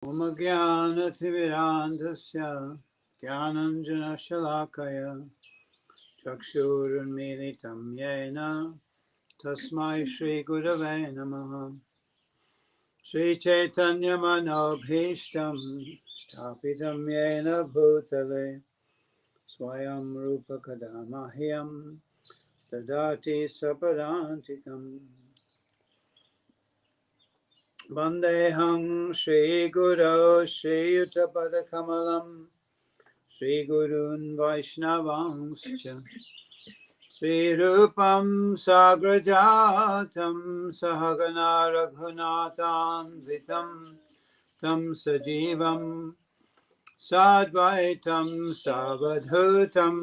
Om Jnana-timirandhasya Jnananjana-shalakaya Chakshurunmilitam yena Tasmai Shri Gurave Namaha. Shri Chaitanya Manobhishtam Sthapitam yena bhutale Swayam Rupa Kadamahyam Tadati Sapadantikam. Vandeham Shri Guru Shri Yuttapada Kamalam Shri Gurun Vaishnavanscha Shri Rupam Sagrajatam Sahagana Raghunathan Vitam Tam Sajivam Sadvaitam Savadhutam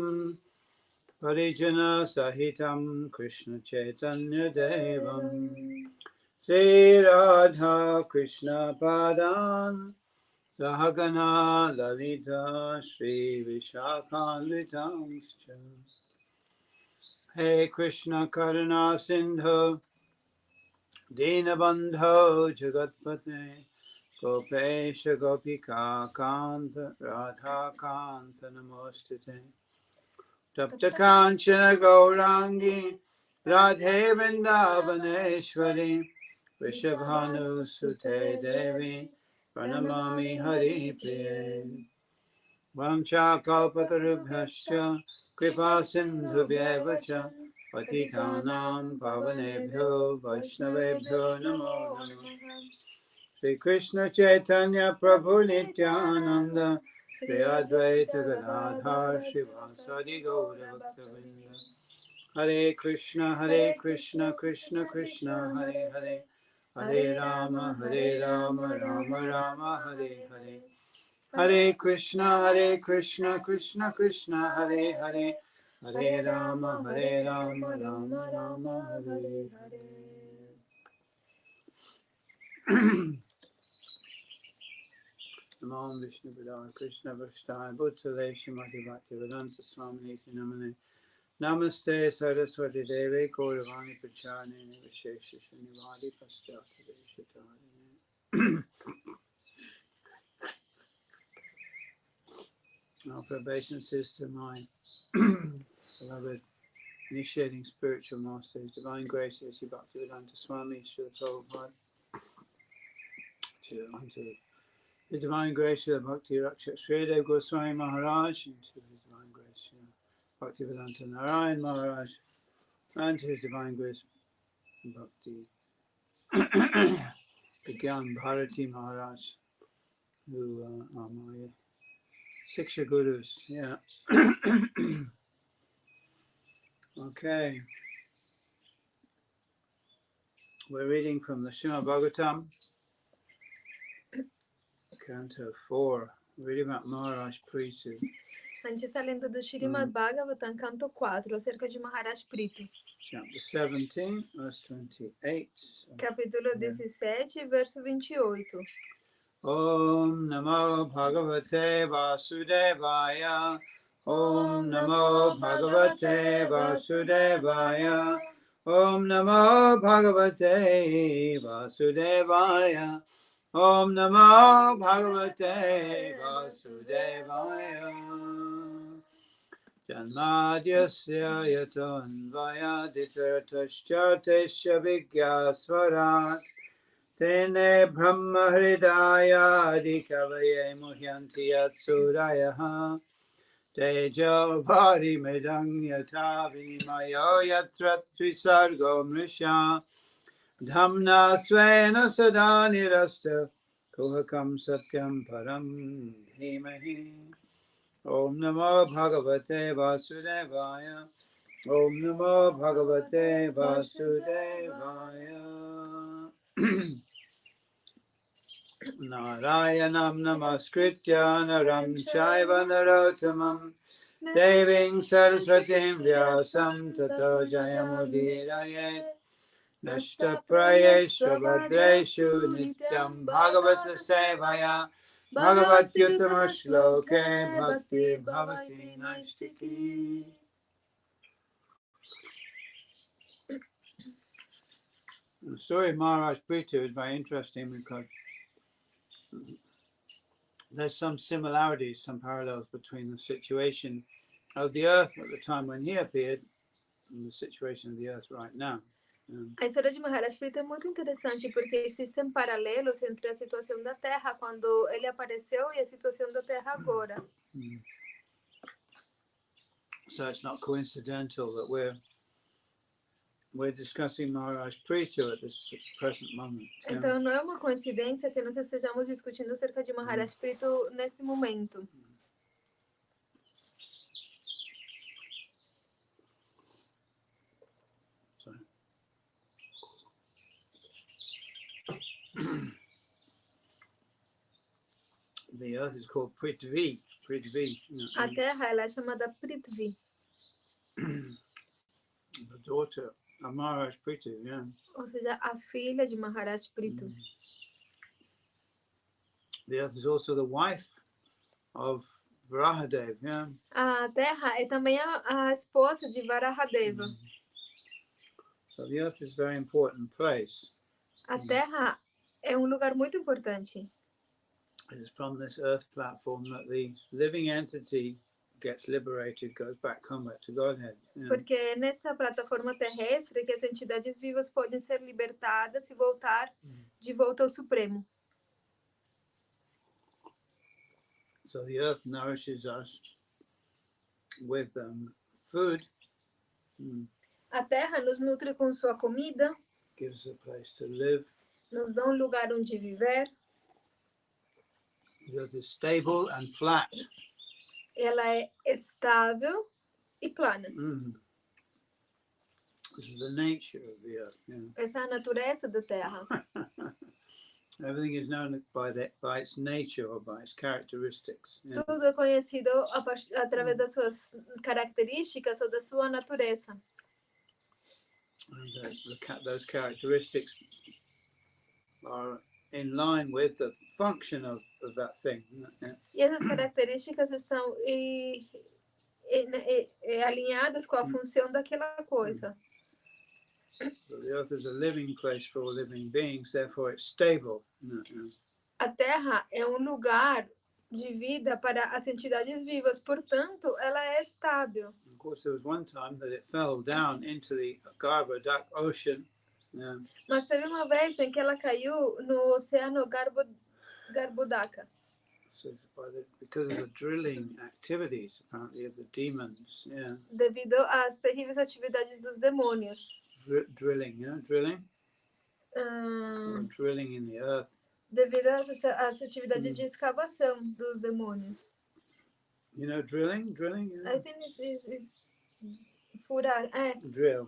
Parijana Sahitam Krishna Chaitanya Devam Shri Radha Krishna Padan Sahagana Lalita Shri Vishakhanvitamscha. Hey Krishna Karuna Sindhu Dinabandho Jagatpate Gopesha Gopika Kanta Radha Kanta Namostate Tapta Kanchana Gaurangi Radhe Vrindavaneshwari Vrishabhanu Sute Devi Pranamami Hari Priye Vamcha Kalpatarubhyascha Kripa Sindhubhyeva Cha Patitanam Pavanebhyo Vaishnavebhyo Namo Namaha. Shri Krishna Chaitanya Prabhu Nityananda Shri Advaita Gadadhar Shivasadi Gaura Bhaktavinda. Hare Krishna Krishna Krishna Hare Hare Hare Rama Rama Rama Hare Hare. Hare Krishna Krishna Krishna Hare Hare Hare Rama Rama Rama Hare Hare. Namo Vishnu Padaya Krishna Vashtaya Bhutale Shrimati Bhaktivedanta Swami Niti Namane Namaste Saraswati Devi Gauravani Pacharne Vishesha Shanivadi Paschati Deshatari. Our obeisances to my beloved initiating spiritual masters, Divine Grace, A.C. Bhaktivedanta Swami, Srila Prabhupada, to His Divine Grace, Srila Bhakti Rakshak Sridhar Goswami Maharaj, and to His Divine Grace, Bhaktivedanta Narayan Maharaj, and to His Divine Grace, Bhakti Vigyan Bharati Maharaj, who are my Siksha Gurus. Yeah. Okay. We're reading from the Srimad Bhagavatam, Canto 4. We're reading about Maharaj Prithu. A gente está lendo do Srimad Bhagavatam, canto 4, acerca de Maharaj Prithu. Chapter 17, verse 28. Capítulo 17, verso 28. Om Namo Bhagavate Vasudevaya. Om Namo Bhagavate Vasudevaya. Om Namo Bhagavate Vasudevaya. Om Namo Bhagavate Vasudevaya. Janmadyasya yatonvaya ditartashchartesya vigyasvarat tene brahma hridaya adikavaye muhyanti yatsuraya tejo bhari medang yata vinimayo yatra trisargo mrisha dhamna svena sada nirasta kuhakam satyam param dhimahi. Om Namo Bhagavate Vasudevaya. Om Namo Bhagavate Vasudevaya. Narayanam Namaskritya Naram Chaiva Narottamam Deving Saraswatim Vyasam Tato Jayamudiraye Nashtaprayesha Bhadreshu Nityam Bhagavata Sevaya Bhagavat Yuttama Shloke Bhakti Bhavati Naistiki. The story of Maharaj Prithu is very interesting because there's some similarities, some parallels between the situation of the earth at the time when he appeared and the situation of the earth right now. A história de Maharaj Prita é muito interessante porque existem paralelos entre a situação da Terra quando ele apareceu e a situação da Terra agora. So it's not coincidental that we're discussing Maharaj Prita at this present moment. Então não é uma coincidência que nós estejamos discutindo acerca de Maharaj Prita nesse momento. The earth is called Prithvi. A Terra ela é chamada Prithvi. The daughter of Maharaj Prita, Ou seja, a filha de Maharaj Prita. The earth is also the wife of Varahadev, A Terra é também a esposa de Varahadeva. So the earth is a very important place. A Terra é lugar muito importante. It is from this earth platform that the living entity gets liberated, goes back home to Godhead. Porque nessa plataforma terrestre que as entidades vivas podem ser libertadas e voltar de volta ao Supremo. So the earth nourishes us with food. A Terra nos nutre com sua comida. Gives us a place to live. Nos dá lugar onde viver. The earth is stable and flat. Ela é estável e plana. This is the nature of the earth. Essa é a natureza da Terra. Everything is known by its nature or by its characteristics. Tudo é conhecido através das suas características ou da sua natureza. And those characteristics are in line with the function of that thing. E essas características estão alinhadas com a função daquela coisa. So the earth is a living place for all living beings, therefore it's stable. A Terra é lugar de vida para as entidades vivas, portanto, ela é estável. Of course, there was one time that it fell down into the Garbhodak ocean. Mas teve uma vez em que ela caiu no oceano Garbhodaka. So because of the drilling activities, apparently, of the demons. Devido às terríveis atividades dos demônios. Drilling, drilling? Drilling in the earth. Devido às atividades de escavação dos demônios. You know drilling? I think it's furar. Drill.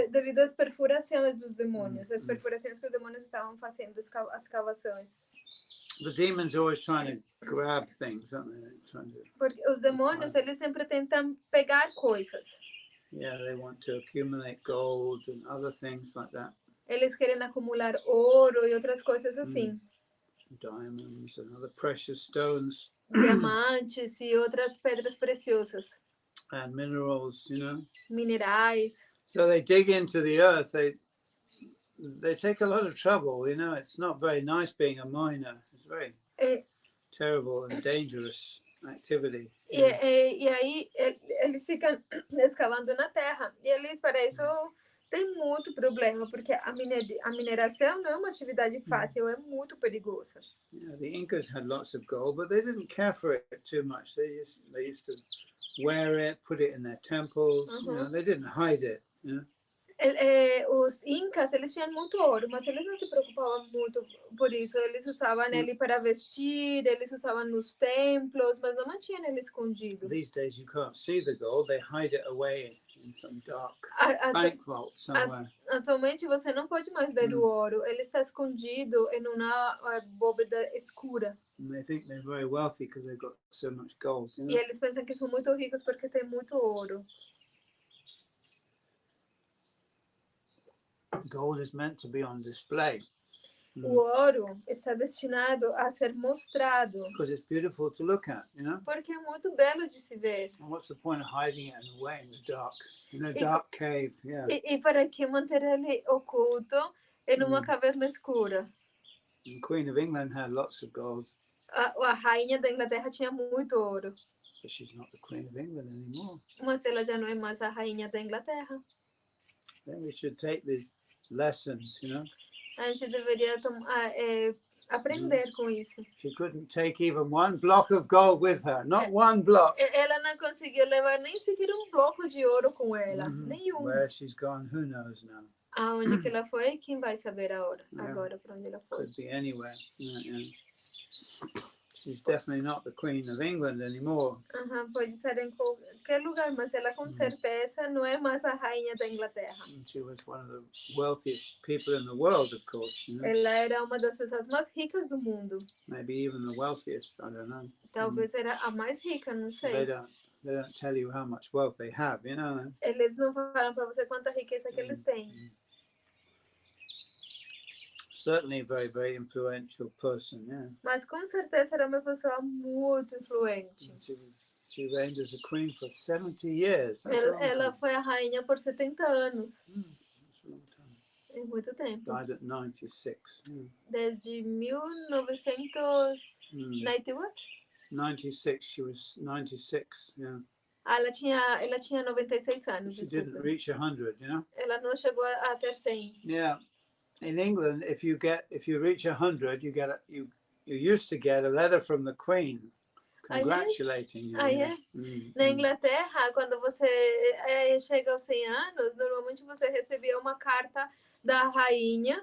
Devido às perfurações dos demônios. As perfurações que os demônios estavam fazendo, as escavações. The demons are always trying to grab things, aren't they? Porque os demônios, eles sempre tentam pegar coisas. Yeah, they want to accumulate gold and other things like that. Eles querem acumular ouro e outras coisas assim. Diamonds and other precious stones. Diamantes e outras pedras preciosas. And minerals, Minerais. So they dig into the earth. They take a lot of trouble, It's not very nice being a miner. It's very terrible and dangerous activity. E aí eles ficam escavando na terra. E eles, para isso, tem muito problema, porque a mineração não é uma atividade fácil, é muito perigosa. Yeah, the Incas had lots of gold, but they didn't care for it too much. They used to wear it, put it in their temples. They didn't hide it. Os Incas, eles tinham muito ouro, mas eles não se preocupavam muito por isso. Eles usavam ele para vestir, eles usavam nos templos, mas não mantinham ele escondido. These days you can't see the gold. They hide it away in some dark bank vault somewhere. Atualmente você não pode mais ver o ouro. Ele está escondido em uma bóveda escura. And they think they're very wealthy because they've got so much gold. E eles pensam que são muito ricos porque tem muito ouro. Gold is meant to be on display. O ouro está destinado a ser mostrado. Because it's beautiful to look at, Porque é muito belo de se ver. And what's the point of hiding it away in the dark, dark cave? Yeah. E para que manter ele oculto em uma caverna escura? The Queen of England had lots of gold. A rainha da Inglaterra tinha muito ouro, but she's not the Queen of England anymore. mas ela já não é mais a rainha da Inglaterra. Then we should take these lessons, you know. A gente deveria aprender com isso. She couldn't take even one block of gold with her, not one block. Ela não conseguiu levar nem sequer bloco de ouro com ela, nenhum. Where she's gone, who knows now? Aonde que ela foi? Quem vai saber agora Yeah. para onde ela foi? Could be anywhere. Yeah. She's definitely not the Queen of England anymore. Pode ser em qualquer lugar, mas ela com certeza não é mais a rainha da Inglaterra. And she was one of the wealthiest people in the world, of course. You know? Ela era uma das pessoas mais ricas do mundo. Maybe even the wealthiest. I don't know. Talvez era a mais rica, não sei. They don't tell you how much wealth they have, you know. Eles não falam para você quanta riqueza que eles têm. Certainly a very, very influential person, yeah. Mas com certeza era uma pessoa muito influente. She reigned as a queen for 70 years. Ela foi a rainha por 70 anos. That's a long time. É muito tempo. Died at 96. Desde 1990 what? 96. She was 96. Yeah. Ela tinha 96 anos. She didn't reach 100. You know. Ela não chegou a ter 100. Yeah. In England, if you reach 100, you used to get a letter from the Queen congratulating you. Na Inglaterra, quando você chega aos 100 anos, normalmente você recebia uma carta da rainha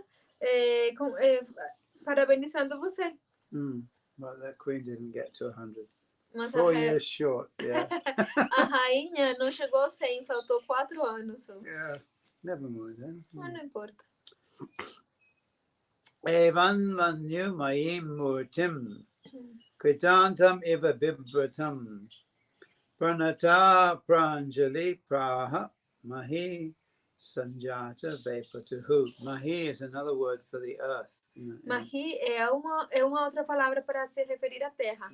parabenizando você. But that Queen didn't get to 100. Mas 4 years short, yeah. A rainha não chegou aos 100, faltou 4 anos. Yeah, never mind then. Mas não importa. Evan manyu mayim murtim kritantam eva bibratam pranata pranjali praha mahi sanjata vepatuhu. Mahi is another word for the earth. Mahi é uma outra palavra para se referir à terra.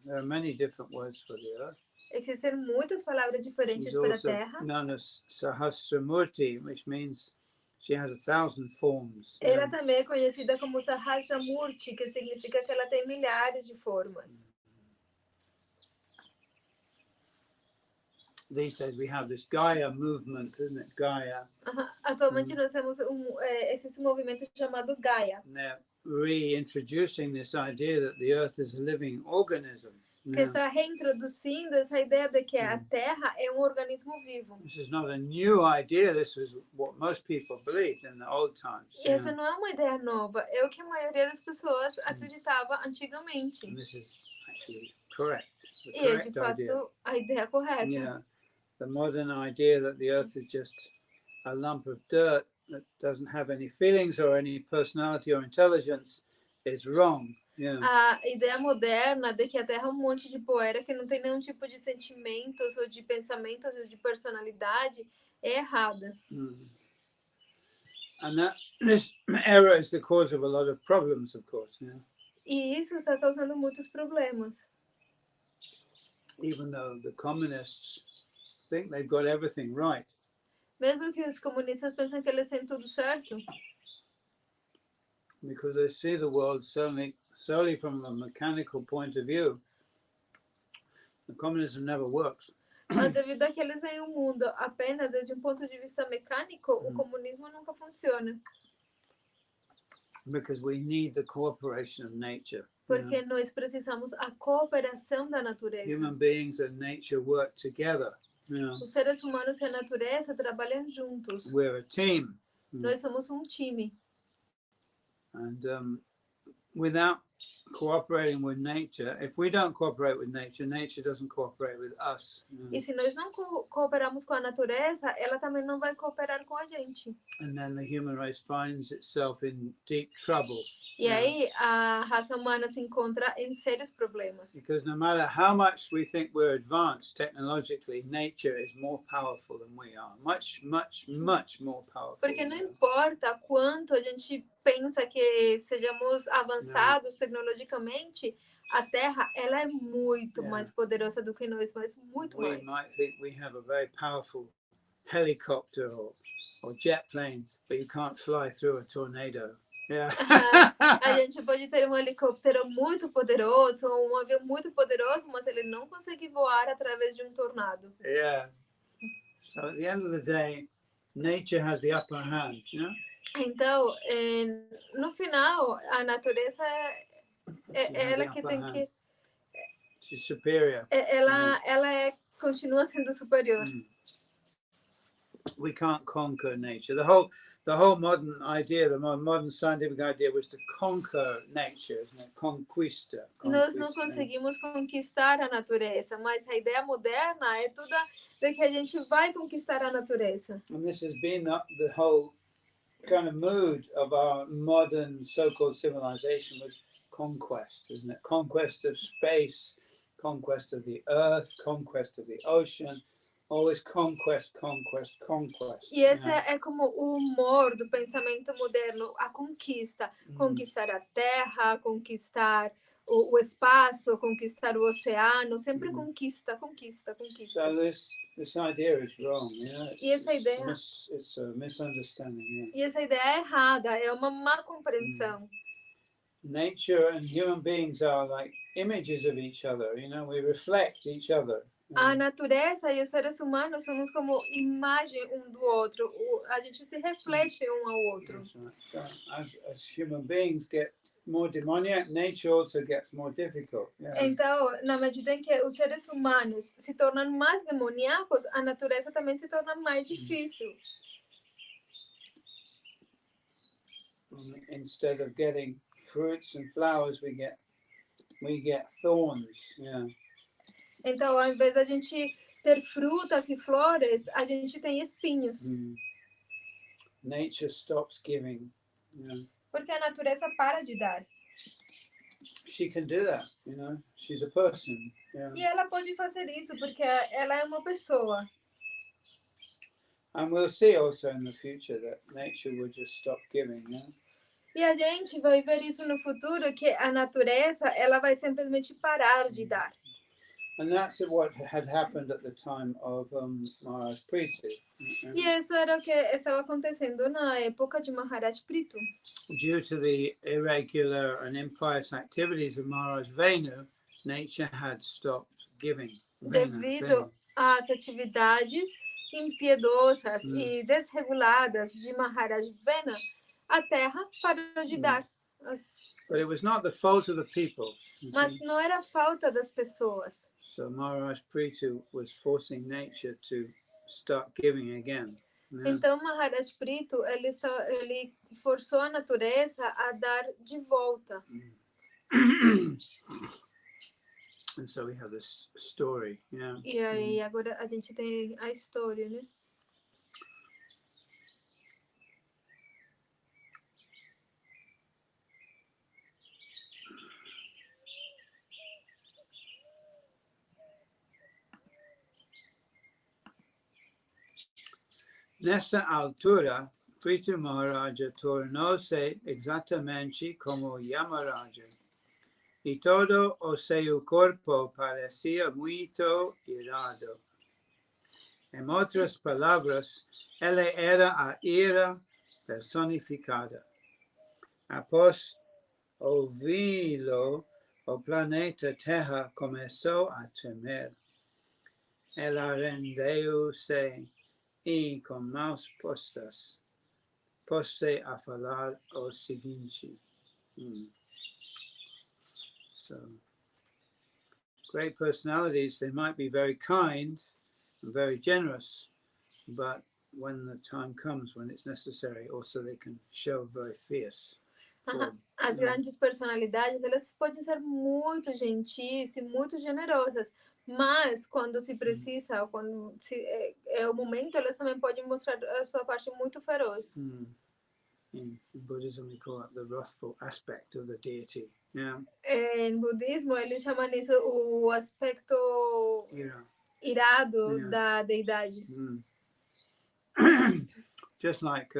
There are many different words for the earth. Existem muitas palavras diferentes para a terra. Known as Sahasramurti, which means she has 1,000 forms. Ela também é conhecida como Sahasramurti, que significa que ela tem milhares de formas. These days we have this Gaia movement, isn't it? Gaia. Atualmente nós temos esse movimento chamado Gaia. They're reintroducing this idea that the earth is a living organism. Que está reintroduzindo essa ideia de que a Terra é organismo vivo. This is not a new idea. This was what most people believed in the old times. Essa não é uma ideia nova. É o que a maioria das pessoas acreditava antigamente. And this is actually correct. E é de fato a ideia correta. Yeah. The modern idea that the earth is just a lump of dirt that doesn't have any feelings or any personality or intelligence is wrong. Yeah. A ideia moderna de que a Terra é um monte de poeira que não tem nenhum tipo de sentimentos ou de pensamentos ou de personalidade é errada. And this error is the cause of a lot of problems, of course. Yeah. E isso está causando muitos problemas. Even though the communists think they've got everything right. Mesmo que os comunistas pensam que eles têm tudo certo. Because they see the world solely from a mechanical point of view. The communism never works. Mas devido a que eles veem o mundo apenas desde ponto de vista mecânico, o comunismo nunca funciona. Because we need the cooperation of nature. Porque nós precisamos a cooperação da natureza. Human beings and nature work together. Os seres humanos e a natureza trabalham juntos. We're a team. Nós somos um time. And without cooperating with nature, if we don't cooperate with nature, nature doesn't cooperate with us. E se nós não cooperamos com a natureza, ela também não vai cooperar com a gente. And then the human race finds itself in deep trouble. E aí a raça humana se encontra em sérios problemas. Because no matter how much we think we're advanced technologically, nature is more powerful than we are. Much, much, much more powerful. Porque não importa quanto a gente pensa que sejamos avançados tecnologicamente, a Terra ela é muito mais poderosa do que nós, mas muito mais. We might think we have a very powerful helicopter or jet plane, but you can't fly through a tornado. Yeah. A gente pode ter um helicóptero muito poderoso, um avião muito poderoso, mas ele não consegue voar através de um tornado. Yeah. So at the end of the day, nature has the upper hand, you know? Então, no final, a natureza She has the ela que upper tem hand. que... She's superior. Ela continua sendo superior. We can't conquer nature. The whole modern idea, the modern scientific idea was to conquer nature, isn't it? Conquista. Nós não conseguimos conquistar a natureza, mas a ideia moderna é toda de que a gente vai conquistar a natureza. And this has been the whole kind of mood of our modern so-called civilization was conquest, isn't it? Conquest of space, conquest of the earth, conquest of the ocean. Always conquest, conquest, conquest. E esse é como o humor do pensamento moderno, a conquista. Conquistar a terra, conquistar o espaço, conquistar o oceano, sempre conquista, conquista, conquista. So this idea is wrong, yeah? E essa ideia... It's a misunderstanding, yeah. E essa ideia é errada, é uma má compreensão. Nature and human beings are like images of each other, you know, we reflect each other. A natureza e os seres humanos somos como imagem um do outro. A gente se reflete um ao outro. That's right. So as human beings get more demoniac, nature also gets more difficult. Yeah. Então, na medida em que os seres humanos se tornam mais demoníacos, a natureza também se torna mais difícil. Instead of getting fruits and flowers, we get thorns. Yeah. Então, ao invés da gente ter frutas e flores, a gente tem espinhos. Nature stops giving. Yeah. Porque a natureza para de dar. She can do that, you know. She's a person. Yeah. E ela pode fazer isso porque ela é uma pessoa. And we'll see also in the future that nature will just stop giving. Yeah. E a gente vai ver isso no futuro, que a natureza ela vai simplesmente parar de dar. And that's what had happened at the time of Maharaj Preeti. E isso era o que estava acontecendo na época de Maharaj Preeti. Due to the irregular and impious activities of Maharaj Venu, nature had stopped giving. Devido às atividades impiedosas e desreguladas de Maharaj Venu, a terra parou de dar. But it was not the fault of the people. Mas não era falta das pessoas. So Maharaj Preeti was forcing nature to start giving again. Yeah. Então Maharaj Preeti ele forçou a natureza a dar de volta. And so we have this story. Yeah. E aí agora a gente tem a história, né? Nessa altura, Preeti Maharaja tornou-se exatamente como Yamaraja. E todo o seu corpo parecia muito irado. Em outras palavras, ele era a ira personificada. Após ouvi-lo, o planeta Terra começou a tremer. Ela rendeu-se e com mãos postas, pôs-se a falar o seguinte. So, great personalities, they might be very kind and very generous, but when the time comes, when it's necessary, also they can show very fierce. As grandes personalidades, elas podem ser muito gentis e muito generosas, mas quando se precisa, quando é o momento, elas também podem mostrar a sua parte muito feroz. In Buddhism, we call it the wrathful aspect of the deity. Yeah. Em budismo, eles chamam isso o aspecto irado da deidade. Just like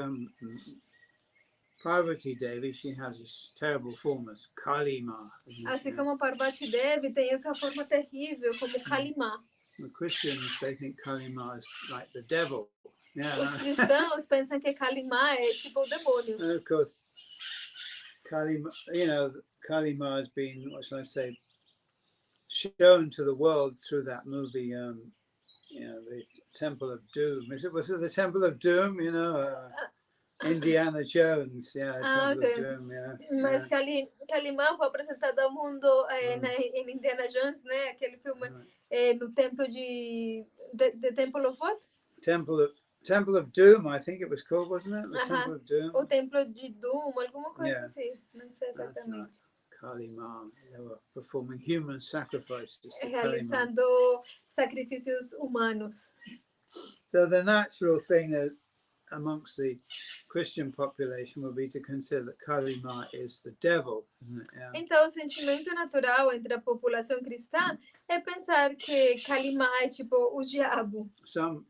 Parvati Devi, she has this terrible form as Kalima. Assim como Parvati Devi tem essa forma terrível como Kalima. The Christians, they think Kalima is like the devil. Yeah. Os cristãos pensam que Kalima é tipo o demônio. Of course, Kali has been, what shall I say, shown to the world through that movie, the Temple of Doom. Was it the Temple of Doom? Indiana Jones, Temple ok. of Doom, Mas Kalima foi apresentado ao mundo em Indiana Jones, né? Aquele filme no templo The Temple of what? Temple of Doom, I think it was called, wasn't it? The Temple of Doom. O Templo de Doom, alguma coisa assim. Não sei exatamente. Kalima, they were performing human sacrifices to Realizando sacrifícios humanos. So the natural thing amongst the Christian population would be to consider that Kalima is the devil, isn't it? Yeah. Então, o sentimento natural entre a população cristã é pensar que Kalima é tipo o diabo. Some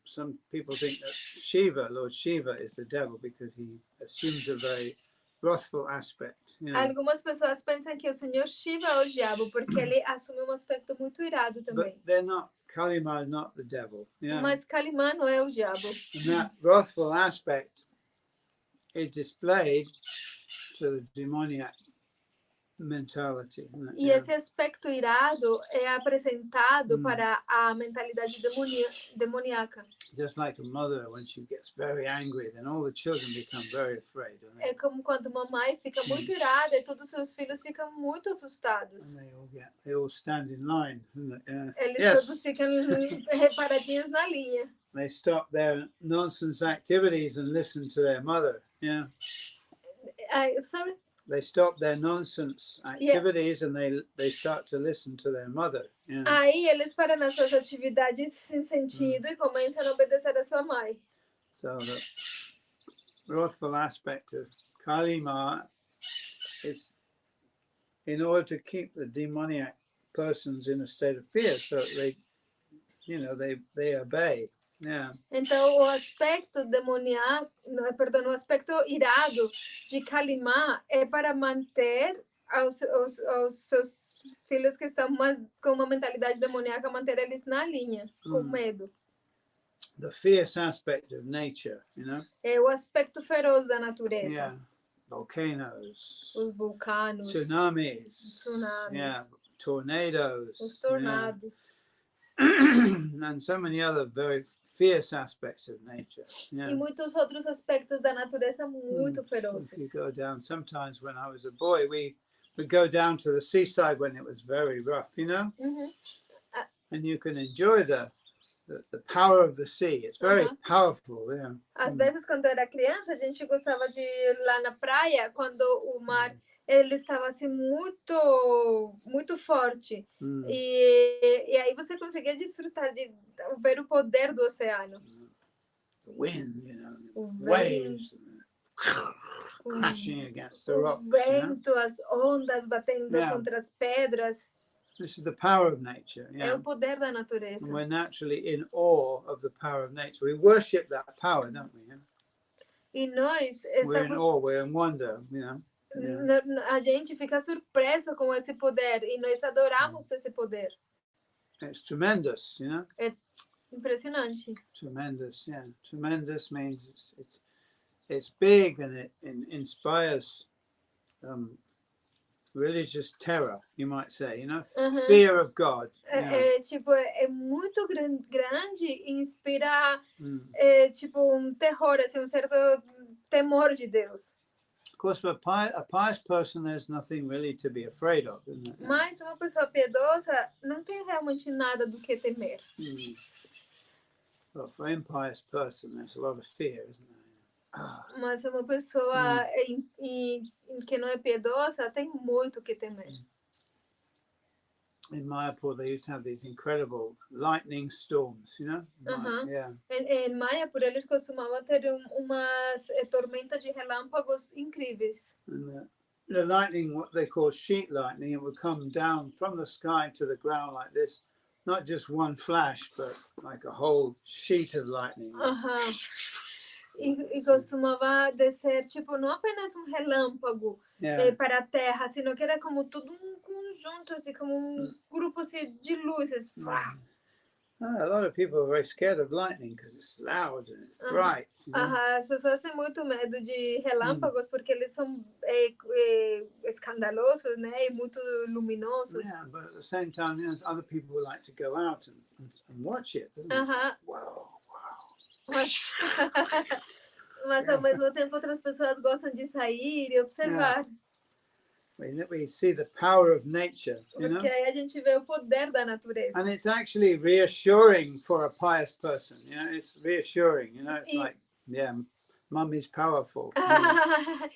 people think that Lord Shiva, is the devil because he assumes a very wrathful aspect. Algumas pessoas pensam que o Senhor Shiva é o diabo porque ele assume um aspecto muito irado também. But they're not. Kalima is not the devil. Mas Kalima não é o diabo. And that wrathful aspect is displayed to the demoniac mentality. E esse aspecto irado é apresentado para a mentalidade demoníaca. Just like a mother, when she gets very angry, then all the children become very afraid. É como quando uma mãe fica muito irada e todos os seus filhos ficam muito assustados. And they all stand in line. Eles todos ficam paradinhos na linha. They stop their nonsense activities and listen to their mother. Yeah. Sorry. They stop their nonsense activities and they start to listen to their mother. Yeah. Aí eles param nas suas atividades sem sentido e começam a obedecer a sua mãe. So the wrathful aspect of Kalima is in order to keep the demoniac persons in a state of fear, so they obey. Yeah. Então, o aspecto demoníaco, o aspecto irado de Kalima é para manter os seus filhos que estão com uma mentalidade demoníaca, manter eles na linha, com medo. The fierce aspect of nature, É o aspecto feroz da natureza. Yeah. Volcanoes. Os vulcanos. Tsunamis. Yeah. Tornadoes. Os tornados. And so many other very fierce aspects of nature. Yeah. E muitos outros aspectos da natureza muito ferozes. If you go down, sometimes when I was a boy, we would go down to the seaside when it was very rough, and you can enjoy the power of the sea. It's very powerful. Yeah. Às vezes, quando eu era criança, a gente gostava de ir lá na praia quando o mar ele estava assim muito forte e aí você conseguia desfrutar de ver o poder do oceano. The wind, waves crashing against the rocks. O vento, as ondas batendo contra as pedras. This is the power of nature. Yeah. É o poder da natureza. And we're naturally in awe of the power of nature. We worship that power, don't we? Yeah? E nós we're in awe, we're in wonder, Yeah. A gente fica surpreso com esse poder e nós adoramos esse poder. It's tremendous, É impressionante. Tremendous, yeah. Tremendous means it's big and it inspires religious terror, you might say, fear of God. É muito grande e inspira terror, assim, um certo temor de Deus. Of course, for a pious person, there's nothing really to be afraid of, isn't it? Mas uma pessoa piedosa não tem realmente nada do que temer. But for an impious person, there's a lot of fear, isn't there? Mas uma pessoa que não é piedosa tem muito que temer. In Mayapur, they used to have these incredible lightning storms, Yeah. Em Mayapur, eles costumavam ter umas tormentas de relâmpagos incríveis. And the lightning, what they call sheet lightning, it would come down from the sky to the ground like this, not just one flash, but like a whole sheet of lightning. E costumava descer, não apenas um relâmpago para a terra, sino que era como todo conjunto, assim, como grupo assim, de luzes. A lot of people are very scared of lightning because it's loud and it's bright. You know? As pessoas têm muito medo de relâmpagos porque eles são escandalosos, né? E muito luminosos. Yeah, but at the same time, you know, other people would like to go out and watch it. Like, wow. Mas ao mesmo tempo outras pessoas gostam de sair e observar. We see the power of nature, you know? Porque aí a gente vê o poder da natureza. And it's actually reassuring for a pious person, you know? It's reassuring, you know? It's like, yeah, Mummy's powerful.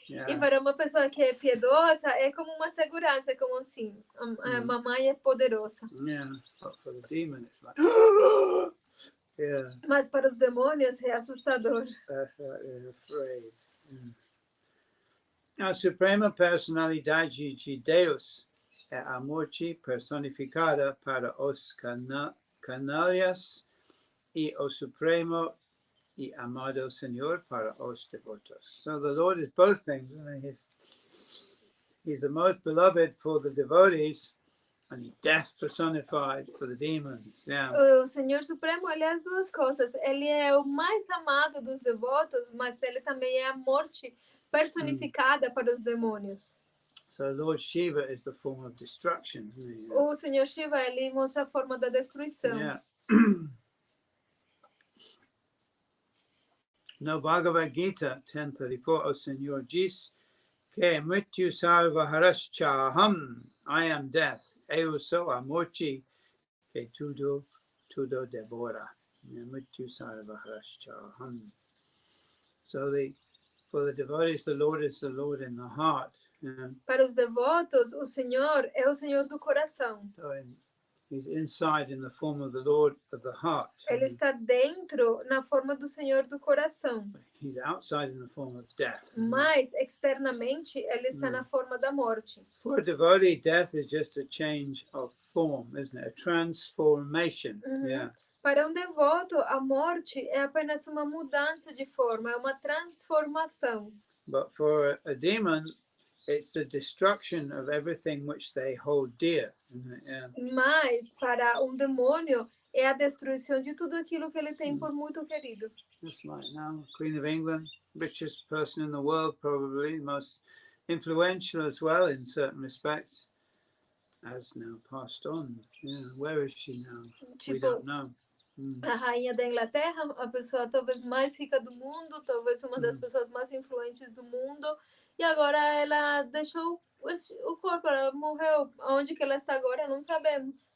You know? E para uma pessoa que é piedosa, é como uma segurança, é como assim, a mamãe é poderosa. Yeah, but for the demon, it's like, yeah. Mas para os demônios é assustador. They're afraid. A Suprema Personalidade de Deus é a morte personificada para os canalhas e o Supremo e amado Senhor para os devotos. So the Lord is both things. He's the most beloved for the devotees and he's death personified for the demons. Yeah. O Senhor Supremo, ele é as duas coisas. Ele é o mais amado dos devotos, mas ele também é a morte personificada para os demônios. So Lord Shiva is the form of destruction. O Senhor Shiva, ele mostra a forma da destruição. Yeah. No Bhagavad Gita 10:34, o Senhor diz que mrityu sarva haraschaham, I am death, eu sou a morte que tudo devora. Mrityu sarva haraschaham. So for the devotees, the Lord is the Lord in the heart. Para os devotos, o Senhor é o Senhor do coração. So he's inside in the form of the Lord of the heart. Ele está dentro na forma do Senhor do coração. He's outside in the form of death. Mas externamente ele está na forma da morte. For a devotee, death is just a change of form, isn't it? A transformation. Yeah. Para um devoto, a morte é apenas uma mudança de forma, é uma transformação. But for a demon, it's the destruction of everything which they hold dear. Yeah. Mas para um demônio é a destruição de tudo aquilo que ele tem por muito querido. Just like now, Queen of England, richest person in the world, probably most influential as well in certain respects, has now passed on. Yeah. Where is she now? We don't know. A rainha da Inglaterra, a pessoa talvez mais rica do mundo, talvez uma das pessoas mais influentes do mundo, e agora ela deixou o corpo, ela morreu. Onde que ela está agora, não sabemos.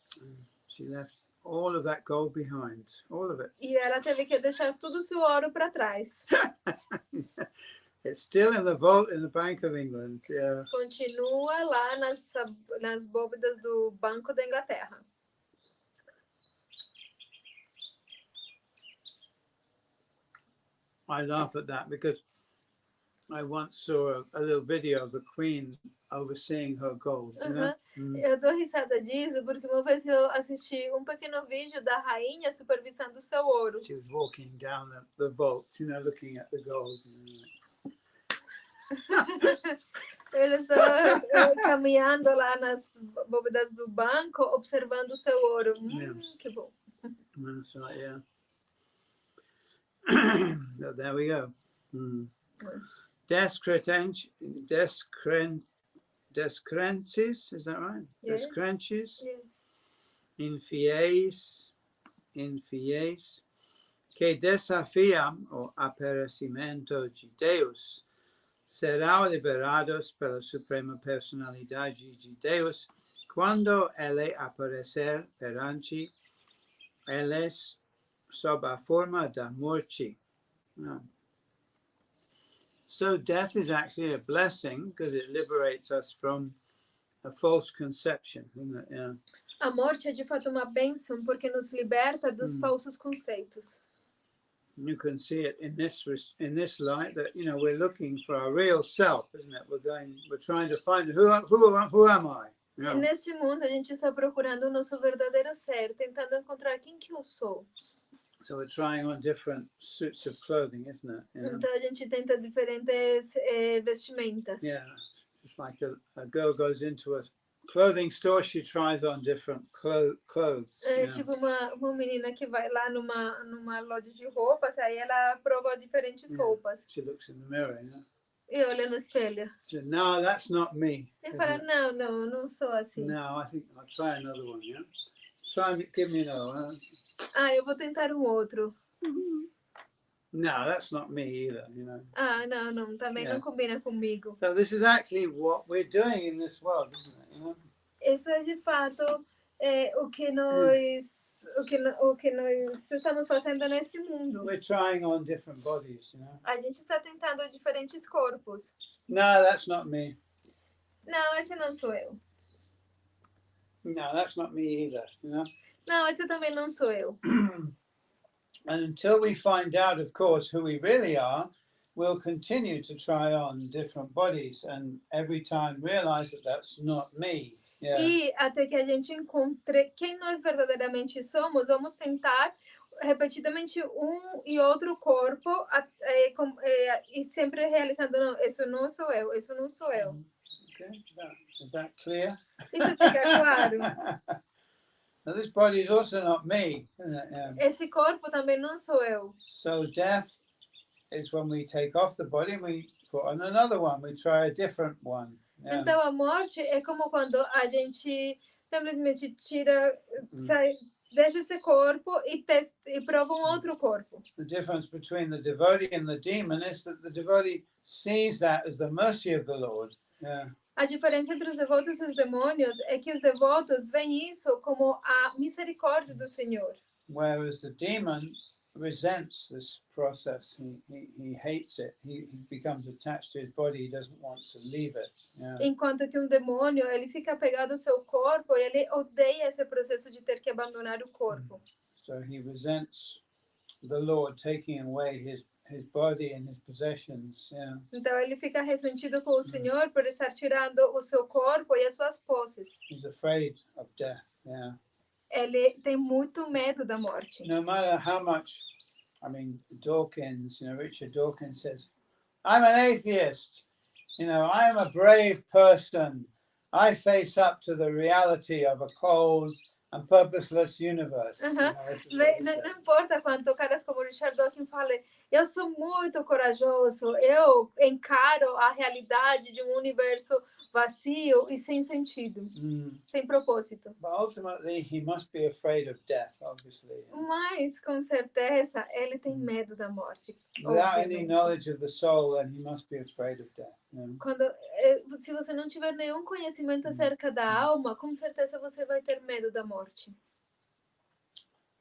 She left all of that gold behind, all of it. E ela teve que deixar todo o seu ouro para trás. It's still in the vault in the Bank of England. Yeah. Continua lá nas bóvedas do Banco da Inglaterra. I laugh at that because I once saw a little video of the Queen overseeing her gold. You know? Eu dou risada disso porque uma vez eu assisti um pequeno vídeo da rainha supervisando o seu ouro. She was walking down the vault, you know, looking at the gold. Ele estava caminhando lá nas bóvedas do banco, observando o seu ouro. Que bom. That's right, yeah. So there we go. Descrences, is that right? Yeah. Descrences, Yeah. infiéis, que desafiam o aparecimento de Deus, serão liberados pela Suprema Personalidade de Deus quando ele aparecer perante eles sob a forma da morte. So death is actually a blessing because it liberates us from a false conception, isn't it? Yeah. A morte é de fato uma bênção porque nos liberta dos falsos conceitos. You can see it in this light that, you know, we're looking for our real self, isn't it? We're trying to find who am I? You know? Neste mundo a gente está procurando o nosso verdadeiro ser, tentando encontrar quem que eu sou. So we're trying on different suits of clothing, isn't it? You know? Então a gente tenta diferentes vestimentas. Yeah, it's like a girl goes into a clothing store, she tries on different clothes. É Yeah. tipo uma menina que vai lá numa loja de roupas, aí ela prova diferentes roupas. She looks in the mirror, you know. E olha no espelho. She said, no, that's not me. E fala, não sou assim. No, I think I'll try another one, yeah? Try and give me another one. Ah, eu vou tentar um outro. No, that's not me either, you know. Ah, não, também não combina comigo. So this is actually what we're doing in this world, isn't it? You know? Isso é de fato o que nós estamos fazendo nesse mundo. We're trying on different bodies, you know. A gente está tentando diferentes corpos. No, that's not me. Não, esse não sou eu. No, that's not me either, you know. Não, esse também não sou eu. And until we find out, of course, who we really are, we'll continue to try on different bodies and every time realize that that's not me. Yeah. E até que a gente encontre quem nós verdadeiramente somos, vamos tentar repetidamente um e outro corpo e sempre realizando, não, isso não sou eu, isso não sou eu. Okay, is that clear? Isso fica claro. Now this body is also not me, isn't it? Yeah. Esse corpo também não sou eu. So death is when we take off the body and we put on another one. We try a different one. Yeah. Então a morte é como quando a gente simplesmente tira, deixa esse corpo e prova um outro corpo. The difference between the devotee and the demon is that the devotee sees that as the mercy of the Lord. Yeah. A diferença entre os devotos e os demônios é que os devotos veem isso como a misericórdia do Senhor. Whereas the demon resents this process. He hates it. He becomes attached to his body. He doesn't want to leave it. Yeah. Enquanto que demônio, ele fica apegado ao seu corpo e ele odeia esse processo de ter que abandonar o corpo. So he resents the Lord taking away his body and his possessions. Yeah. Então ele fica ressentido com o Senhor por estar tirando o seu corpo e as suas posses. He's afraid of death. Yeah. Ele tem muito medo da morte. No matter how much, I mean, Dawkins, Richard Dawkins says, I'm an atheist. I am a brave person. I face up to the reality of a cold and purposeless universe. Não importa quanto caras como Richard Dawkins falem, eu sou muito corajoso, eu encaro a realidade de um universo vazio e sem sentido, sem propósito. But ultimately, he must be afraid of death, obviously. Mas, com certeza, ele tem medo da morte. Without any knowledge of the soul, then he must be afraid of death. Se você não tiver nenhum conhecimento acerca da alma, com certeza você vai ter medo da morte.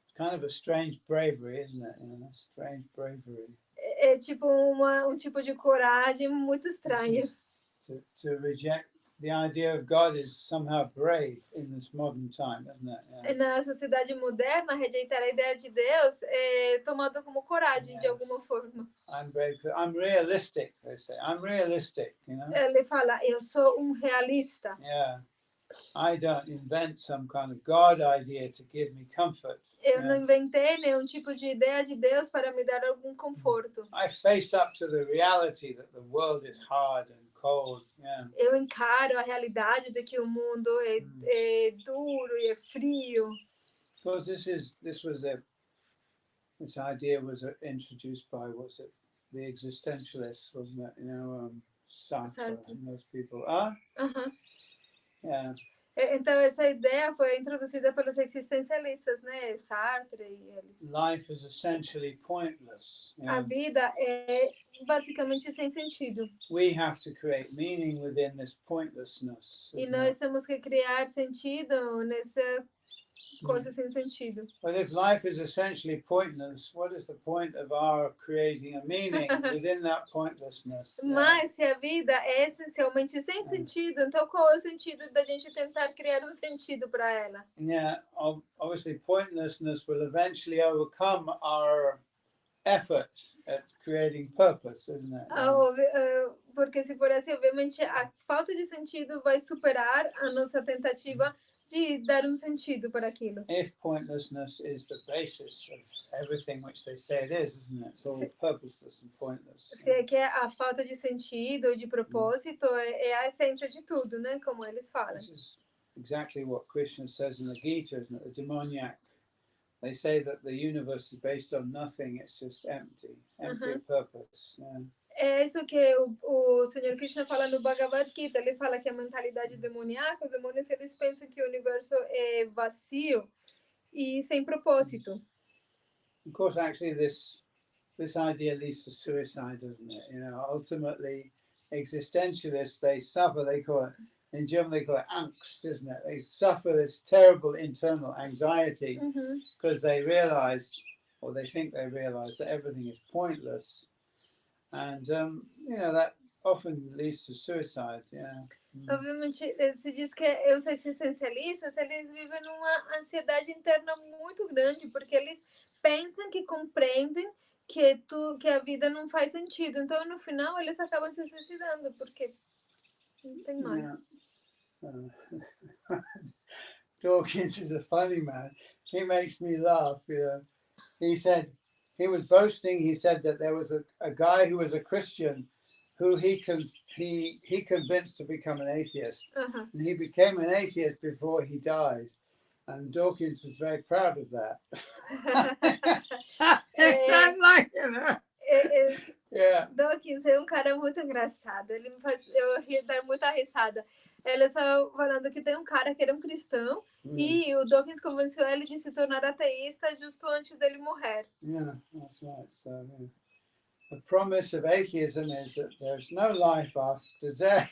It's kind of a strange bravery, isn't it? Strange bravery. É tipo um tipo de coragem muito estranha. To reject the idea of God is somehow brave in this modern time, isn't it? Yeah. Na sociedade moderna, rejeitar a ideia de Deus é tomado como coragem de alguma forma. I'm brave. I'm realistic. They say I'm realistic. Ele fala, eu sou realista. Yeah. I don't invent some kind of God idea to give me comfort. Eu não inventei nenhum tipo de ideia de Deus para me dar algum conforto. I face up to the reality that the world is hard and cold. Yeah. Eu encaro a realidade de que o mundo é duro e é frio. Because this idea was introduced by the existentialists, wasn't it? Sartre and those people. Yeah. Então essa ideia foi introduzida pelos existencialistas, né? Sartre e eles. Life is essentially pointless. A vida é basicamente sem sentido. We have to create meaning within this pointlessness. E nós temos que criar sentido nessa coisa sem sentido. But if life is essentially pointless, what is the point of our creating a meaning within that pointlessness? Mas se a vida é essencialmente sem sentido, então qual é o sentido da gente tentar criar um sentido para ela? Yeah, obviously pointlessness will eventually overcome our effort at creating purpose, isn't it? Porque se for assim, obviamente a falta de sentido vai superar a nossa tentativa de dar um sentido para aquilo. If pointlessness is the basis of everything which they say it is, isn't it? It's all purposeless and pointless. Se é que a falta de sentido ou de propósito é a essência de tudo, né? Como eles falam. exactly what Krishna says in the Gita, isn't it? The demoniac. They say that the universe is based on nothing, it's just empty of purpose. Yeah. É isso que o Senhor Krishna fala no Bhagavad Gita. Ele fala que a mentalidade demoníaca, os demônios, eles pensam que o universo é vazio e sem propósito. Of course, actually, this idea leads to suicide, doesn't it? You know, ultimately, existentialists, they suffer, they call it, in German, they call it angst, isn't it? They suffer this terrible internal anxiety because they realize, or they think they realize, that everything is pointless. And, you know, that often leads to suicide, yeah. Obviamente, se diz que os existencialistas, eles vivem numa ansiedade interna muito grande, porque eles pensam que compreendem que a vida não faz sentido. Então, no final, eles acabam se suicidando, porque não tem mais. Yeah. Dawkins is a funny man. He makes me laugh, you know. He said, he was boasting, he said that there was a guy who was a Christian who he convinced to become an atheist. And he became an atheist before he died. And Dawkins was very proud of that. Yeah. Dawkins é cara muito engraçado. Ele me faz eu dar muita risada. Ele estava falando que tem cara que era cristão e o Dawkins convenceu ele de se tornar ateísta justo antes dele morrer. Yeah, that's right. So, yeah. The promise of atheism is that there's no life after death.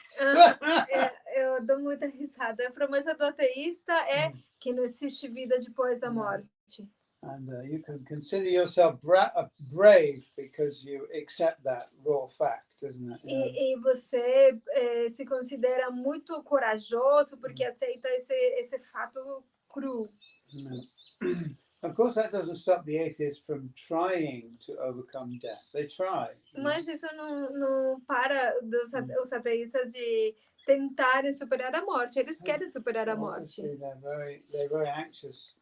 Eu dou muita risada. A promessa do ateísta é que não existe vida depois da morte. And you can consider yourself brave because you accept that raw fact, isn't it? E você se considera muito corajoso porque aceita esse fato cru. Of course, that doesn't stop the atheists from trying to overcome death. They try. Mas isso não para os ateístas de tentarem superar a morte. Eles querem superar a morte. They're very anxious.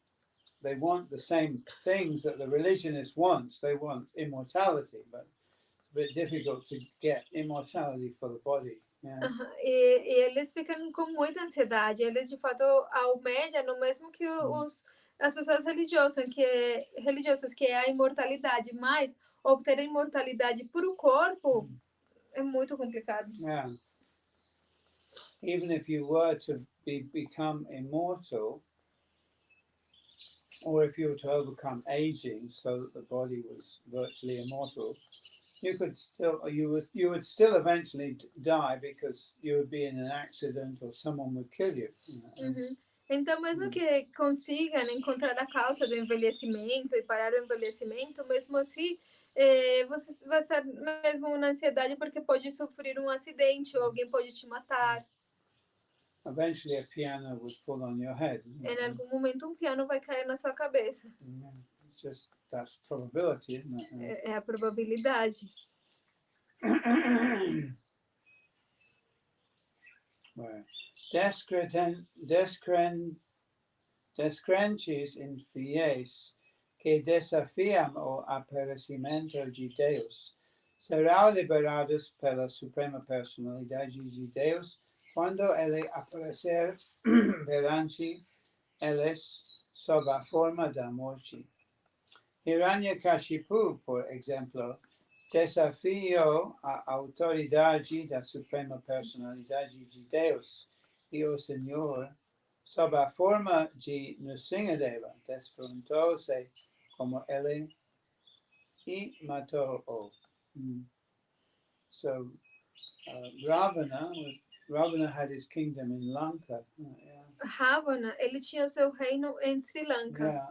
They want the same things that the religionist wants. They want immortality, but it's a bit difficult to get immortality for the body. Yeah. E eles ficam com muita ansiedade. Eles, de fato, almejam o mesmo que as pessoas religiosas, que é a imortalidade. Mas obter a imortalidade por o corpo é muito complicado. Yeah. Even if you were to become immortal, or if you were to overcome aging so that the body was virtually immortal, you would still eventually die because you would be in an accident or someone would kill you. Então, mesmo que consigam encontrar a causa do envelhecimento e parar o envelhecimento, mesmo assim, você vai estar mesmo na ansiedade porque pode sofrer um acidente ou alguém pode te matar. Eventually a piano would fall on your head. Em algum momento piano vai cair na sua cabeça. That's probability, isn't it? É a probabilidade. Well, descrentes in fies que desafiam o aparecimento de Deus serão liberados pela suprema personalidade de Deus quando ele aparecer perante eles sob a forma da morte. Hiranyakashipu, por exemplo, desafiou a autoridade da suprema personalidade de Deus e o Senhor sob a forma de Nrsingadeva, desfrontou-se como ele e matou-o. So, Ravana had his kingdom in Lanka. Ravana, ele tinha seu reino em Sri Lanka. Yeah,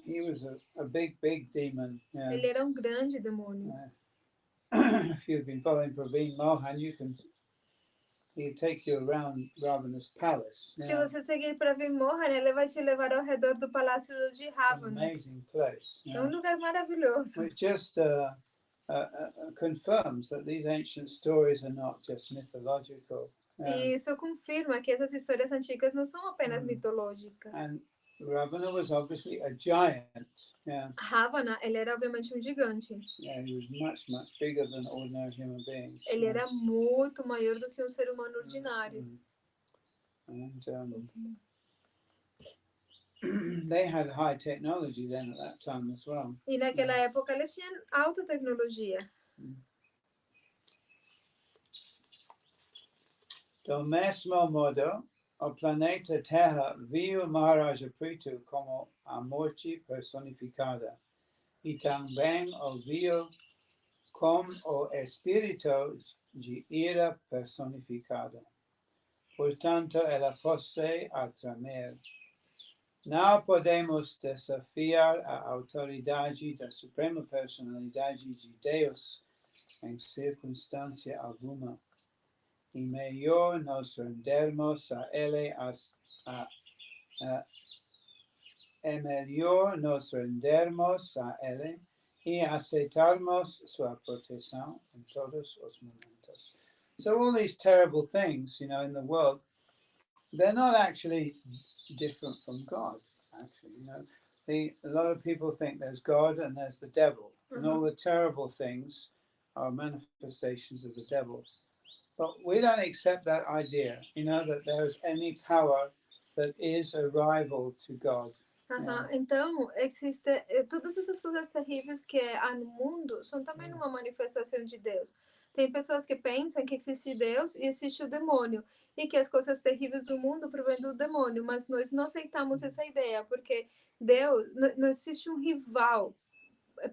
he was a big demon. Yeah. Ele era grande demônio. If you've been following Praveen Mohan, he'll take you around Ravana's palace. Se você seguir Praveen Mohan, ele vai te levar ao redor do palácio de Ravana. It's an amazing place. É lugar maravilhoso. It just confirms that these ancient stories are not just mythological. E isso confirma que essas histórias antigas não são apenas mitológicas. And Ravana was obviously a giant. Yeah. Ravana, ele era obviamente gigante. Yeah, he was much bigger than ordinary human beings. Ele era muito maior do que ser humano ordinário. And they had high technology then at that time as well. E naquela época eles tinham alta tecnologia. Do mesmo modo, o planeta Terra viu Maharaj Pritu como a morte personificada, e também o viu como o espírito de ira personificada. Portanto, ela possui a tremer. Não podemos desafiar a autoridade da Suprema Personalidade de Deus em circunstância alguma. E melhor nos rendermos a Ele é melhor nos rendermos a Ele e aceitarmos sua proteção em todos os momentos. So all these terrible things, in the world, they're not actually different from God, actually. A lot of people think there's God and there's the devil, and all the terrible things are manifestations of the devil. But we don't accept that idea, that there's any power that is a rival to God. Então, todas essas coisas terríveis que há no mundo são também uma manifestação de Deus. Tem pessoas que pensam que existe Deus e existe o demônio, e que as coisas terríveis do mundo provêm do demônio, mas nós não aceitamos essa ideia, porque Deus, não existe um rival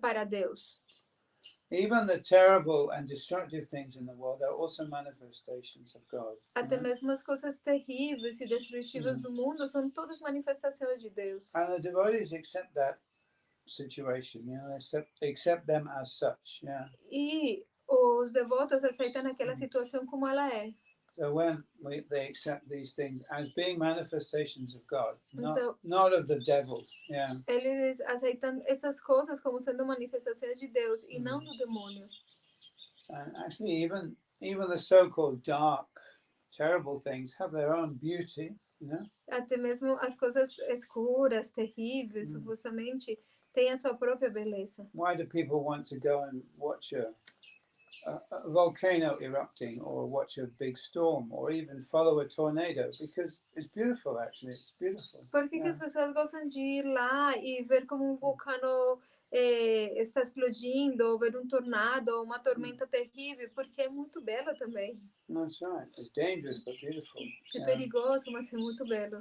para Deus. Even the terrible and destructive things in the world are also manifestations of God. Até mesmo as coisas terríveis e destrutivas do mundo são todas manifestações de Deus. And the devotees accept that situation, accept them as such, E os devotos aceitam aquela situação como ela é. So when they accept these things as being manifestations of God, not of the devil, Eles aceitam essas coisas como sendo manifestações de Deus e não do demônio. And actually, even the so-called dark, terrible things have their own beauty, Até mesmo as coisas escuras, terríveis, supostamente, têm a sua própria beleza. Why do people want to go and watch a volcano erupting, or watch a big storm, or even follow a tornado? Because it's beautiful, actually. It's beautiful. Por que as pessoas gostam de ir lá e ver como um vulcano está explodindo, ou ver um tornado, ou uma tormenta terrível? Porque é muito belo também. That's right. It's dangerous but beautiful. É perigoso, mas é muito belo.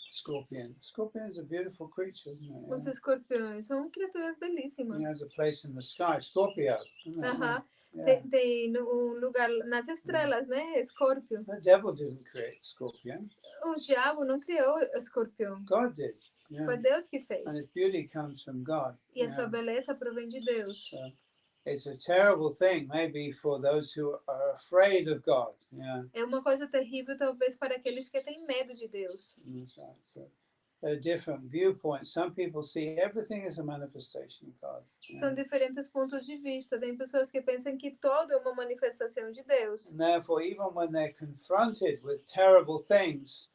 Scorpions are beautiful creatures, isn't it? Os escorpiões são criaturas belíssimas. He has a place in the sky, Scorpio. Tem um lugar nas estrelas, né? Escorpião. The devil didn't create Scorpion. O diabo não criou escorpião. God did. Foi Deus que fez. And its beauty comes from God. E a sua beleza provém de Deus. So it's a terrible thing, maybe for those who are afraid of God. É uma coisa terrível, talvez, para aqueles que têm medo de Deus. That's right. So there are different viewpoints. Some people see everything as a manifestation of God. São diferentes pontos de vista. Tem pessoas que pensam que todo é uma manifestação de Deus. And therefore, even when they're confronted with terrible things,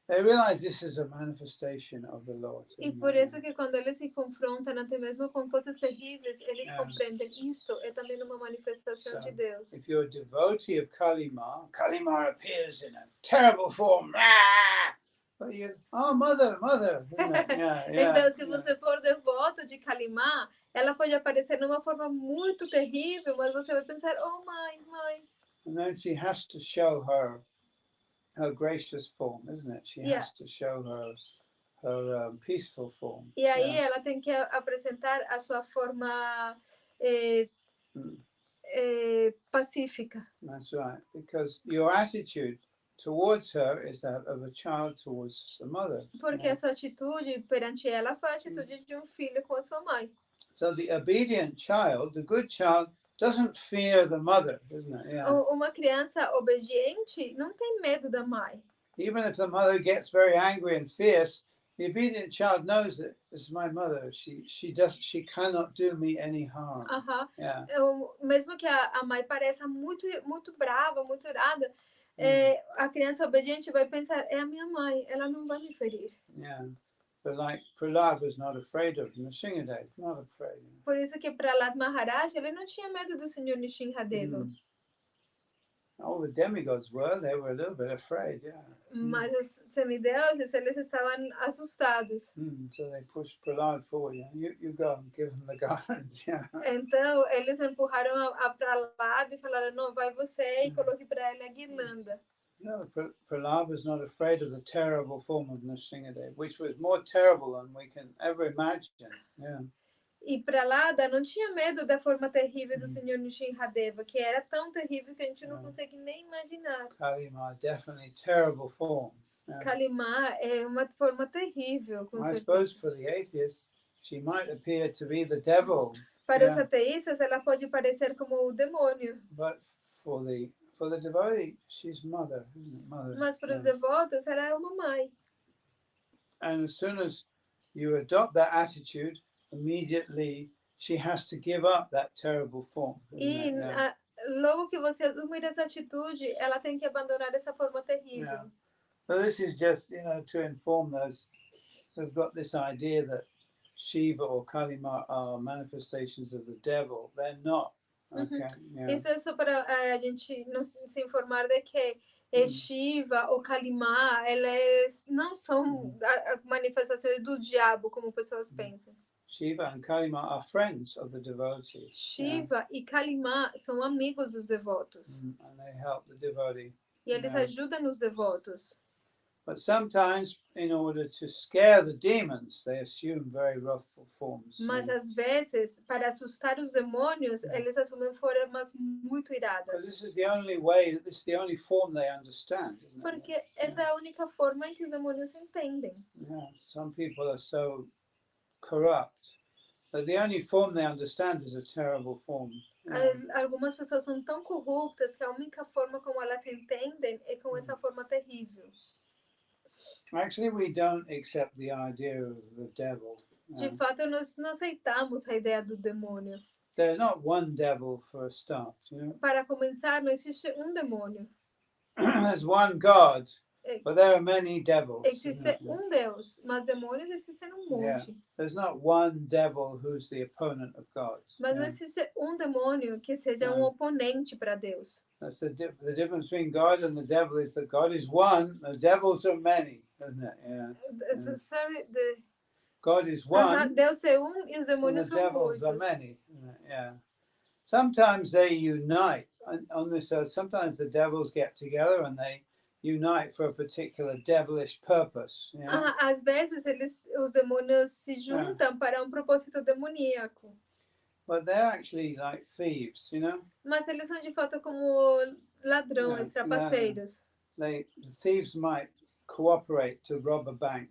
they realize this is a manifestation of the Lord. E por isso que quando eles se confrontam até mesmo com coisas terríveis, eles compreendem isto é também uma manifestação de Deus. If you're a devotee of Kalima appears in a terrible form. But you, mother. Então, se você for devoto de Kalimá, ela pode aparecer numa forma muito terrível, mas você vai pensar, oh mãe. And then she has to show her gracious form, isn't it? She has to show her peaceful form. E aí ela tem que apresentar a sua forma pacífica. That's right, because your attitude towards her is that of a child towards a mother. Porque a sua atitude perante ela foi a atitude de um filho com a sua mãe. So the obedient child, the good child, doesn't fear the mother, isn't it? Uma criança obediente não tem medo da mãe. Even if the mother gets very angry and fierce, the obedient child knows that this is my mother. She cannot do me any harm. Mesmo que a mãe pareça muito brava, muito irada, a criança obediente vai pensar, é a minha mãe, ela não vai me ferir. But like Prahlad was not afraid of Nrsimhadev, not afraid. Por isso que Prahlad Maharaj, ele não tinha medo do Senhor Nrsimhadeva. All the demigods they were a little bit afraid, yeah. Mas os semideuses, eles estavam assustados. So they pushed Prahlad forward. You go and give them the guidance. Yeah. Então, eles empurraram a Prahlada e falaram, não, vai você e coloque para ele a guirlanda. No, Prahlad was not afraid of the terrible form of Nrsimhadev, which was more terrible than we can ever imagine. Yeah. E Prahlada não tinha medo da forma terrível do Senhor Nrsimhadeva, que era tão terrível que a gente não consegue nem imaginar. Kalima, definitely terrible form. Yeah. Kalima é uma forma terrível, com I certeza. suppose for the atheists, she might appear to be the devil. Para os ateístas, ela pode parecer como o demônio. But for the devotee, she's mother, isn't it? Mother. Mas para os devotos, ela é uma mãe. And as soon as you adopt that attitude, immediately she has to give up that terrible form. E logo que você assumir essa atitude, ela tem que abandonar essa forma terrível. Yeah. So this is just, to inform those who've got this idea that Shiva or Kalima are manifestations of the devil. They're not. Okay. Yeah. Isso é só para a gente se informar de que Shiva ou Kalima, elas não são manifestações do diabo, como pessoas pensam. Shiva and Kalima are friends of the devotees. Shiva e Kalima são amigos dos devotos. And they help the devotee. E eles ajudam os devotos. But sometimes, in order to scare the demons, they assume very wrathful forms. Mas às vezes, para assustar os demônios, eles assumem formas muito iradas. This is the only way. This is the only form they understand, isn't it? Porque essa é a única forma em que os demônios entendem. Yeah. Some people are so corrupt that the only form they understand is a terrible form. Algumas pessoas são tão corruptas que a única forma como elas entendem é com essa forma terrível. Actually, we don't accept the idea of the devil. De fato, nós não aceitamos a ideia do demônio. There's not one devil for a start. Para começar, não existe um demônio. There's one God, but there are many devils. Existe um Deus, mas demônios existem monte. Yeah. There's not one devil who's the opponent of God. Mas não existe um demônio que seja oponente para Deus. That's the difference between God and the devil is that God is one, the devils are many, isn't it? Yeah. Sorry, God is one. Deus é e os demônios the são devils are muitos. many. Yeah. Sometimes they unite on this earth. Sometimes the devils get together and they unite for a particular devilish purpose. Às vezes os demônios se juntam para propósito demoníaco. But they're actually like thieves, Mas eles são de fato como ladrões, trapaceiros. The thieves might cooperate to rob a bank.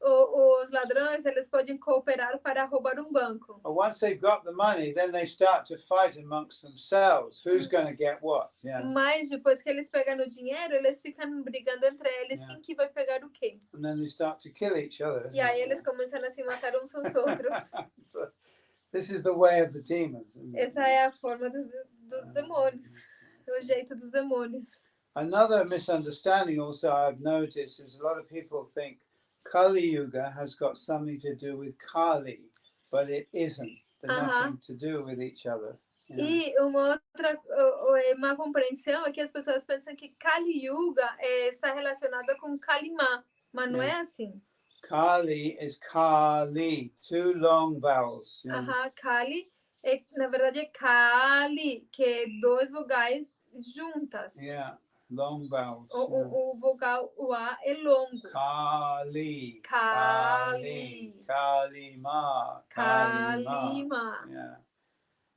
Os ladrões, eles podem cooperar para roubar banco. But once they've got the money, then they start to fight amongst themselves. Who's going to get what? Mas depois que eles pegam o dinheiro, eles ficam brigando entre eles, quem que vai pegar o quê? And then they start to kill each other. E aí eles começam a se matar uns aos outros. So, this is the way of the demons. Essa é a forma dos demônios, o jeito dos demônios. Another misunderstanding also I've noticed is a lot of people think Kali Yuga has got something to do with Kali, but it isn't. There's nothing to do with each other. E uma outra má compreensão é que as pessoas pensam que Kali Yuga está relacionada com Kalima, mas não é assim. Kali is Kali, two long vowels. Kali, na verdade é Kali, que é dois vogais juntas. Yeah. Long vowels. O vogal, o A é longo. Kali. Kali. Kalima. Kalima. Yeah.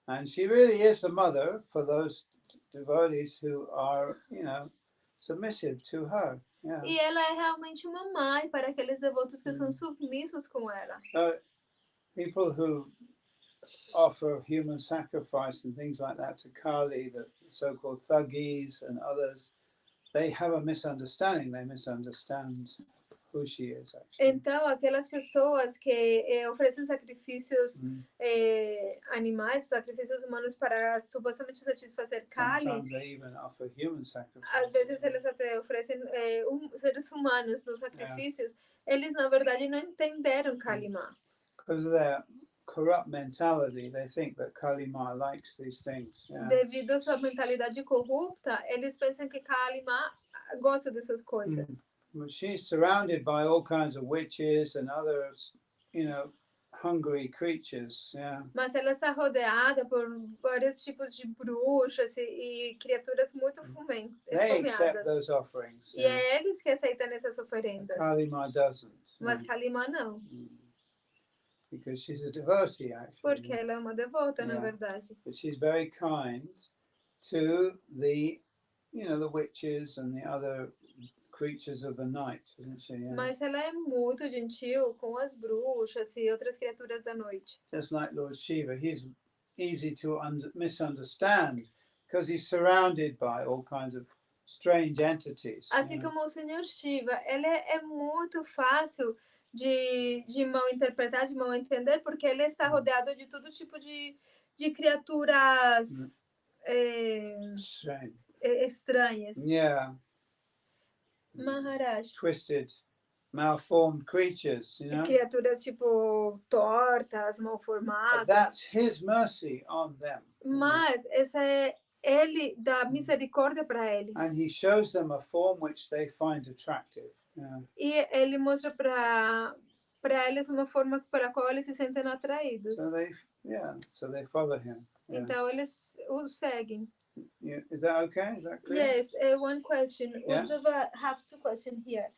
And she really is a mother for those devotees who are, submissive to her. Yeah. E ela é realmente uma mãe para aqueles devotos que são submissos com ela. People who offer human sacrifice and things like that to Kali, the so-called thuggees and others, they have a misunderstanding. They misunderstand who she is, actually. Então, aquelas pessoas que oferecem sacrifícios animais, sacrifícios humanos para supostamente satisfazer Kali, Sometimes they even offer human sacrifice. Às vezes eles até oferecem seres humanos nos sacrifícios. Eles, na verdade, não entenderam Kalima. corrupt mentality, they think that Kali Ma likes these things. Yeah. Devido à sua mentalidade corrupta, eles pensam que Kalima gosta dessas coisas. Well, she's surrounded by all kinds of witches and other, hungry creatures. Yeah. Mas ela está rodeada por vários tipos de bruxas e criaturas muito They accept esfomeadas. those offerings. E é eles que aceitam essas oferendas. Kali Ma doesn't. Mas Kalima não. Because she's a devotee, actually. Porque ela é uma devota, na verdade. But she's very kind to the witches and the other creatures of the night, isn't she? Yeah. Mas ela é muito gentil com as bruxas e outras criaturas da noite. Just like Lord Shiva, he's easy to misunderstand because he's surrounded by all kinds of strange entities. Assim como o Senhor Shiva, ele é muito fácil de mal interpretar, de mal entender, porque ele está rodeado de todo tipo de criaturas estranhas. Yeah. Maharaj. Twisted, malformed creatures, Criaturas tipo tortas, mal But formadas. that's his mercy on them. Mas essa é ele dá misericórdia para eles. And he shows them a form which they find attractive. Yeah. E ele mostra para eles uma forma para a qual eles se sentem atraídos. So they follow him. Yeah. Então eles o seguem. Yeah. Is that okay? Is that clear? Yes, one question. Yeah. Uddhava have two questions here.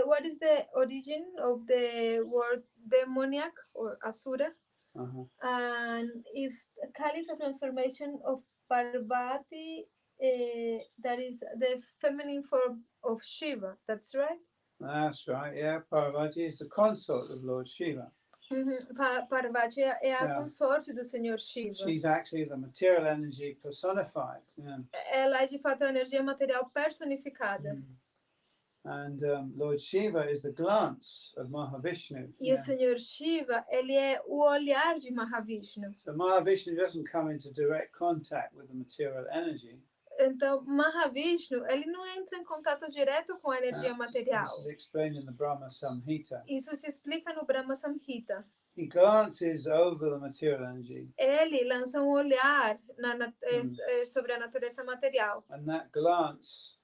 What is the origin of the word demoniac or asura? And if Kali is a transformation of Parvati, that is the feminine form of Shiva, that's right? That's right, yeah. Parvati is the consort of Lord Shiva. Parvati é a consorte do Senhor Shiva. She's actually the material energy personified. Yeah. Ela é de fato a energia material personificada. And Lord Shiva is the glance of Mahavishnu. E o Senhor Shiva, ele é o olhar de Mahavishnu. So Mahavishnu doesn't come into direct contact with the material energy. Então, Mahavishnu, ele não entra em contato direto com a energia material. This is explained in the Brahma Samhita. Isso se explica no Brahma Samhita. He glances over the material energy. Ele lança um olhar sobre a natureza material. And that glance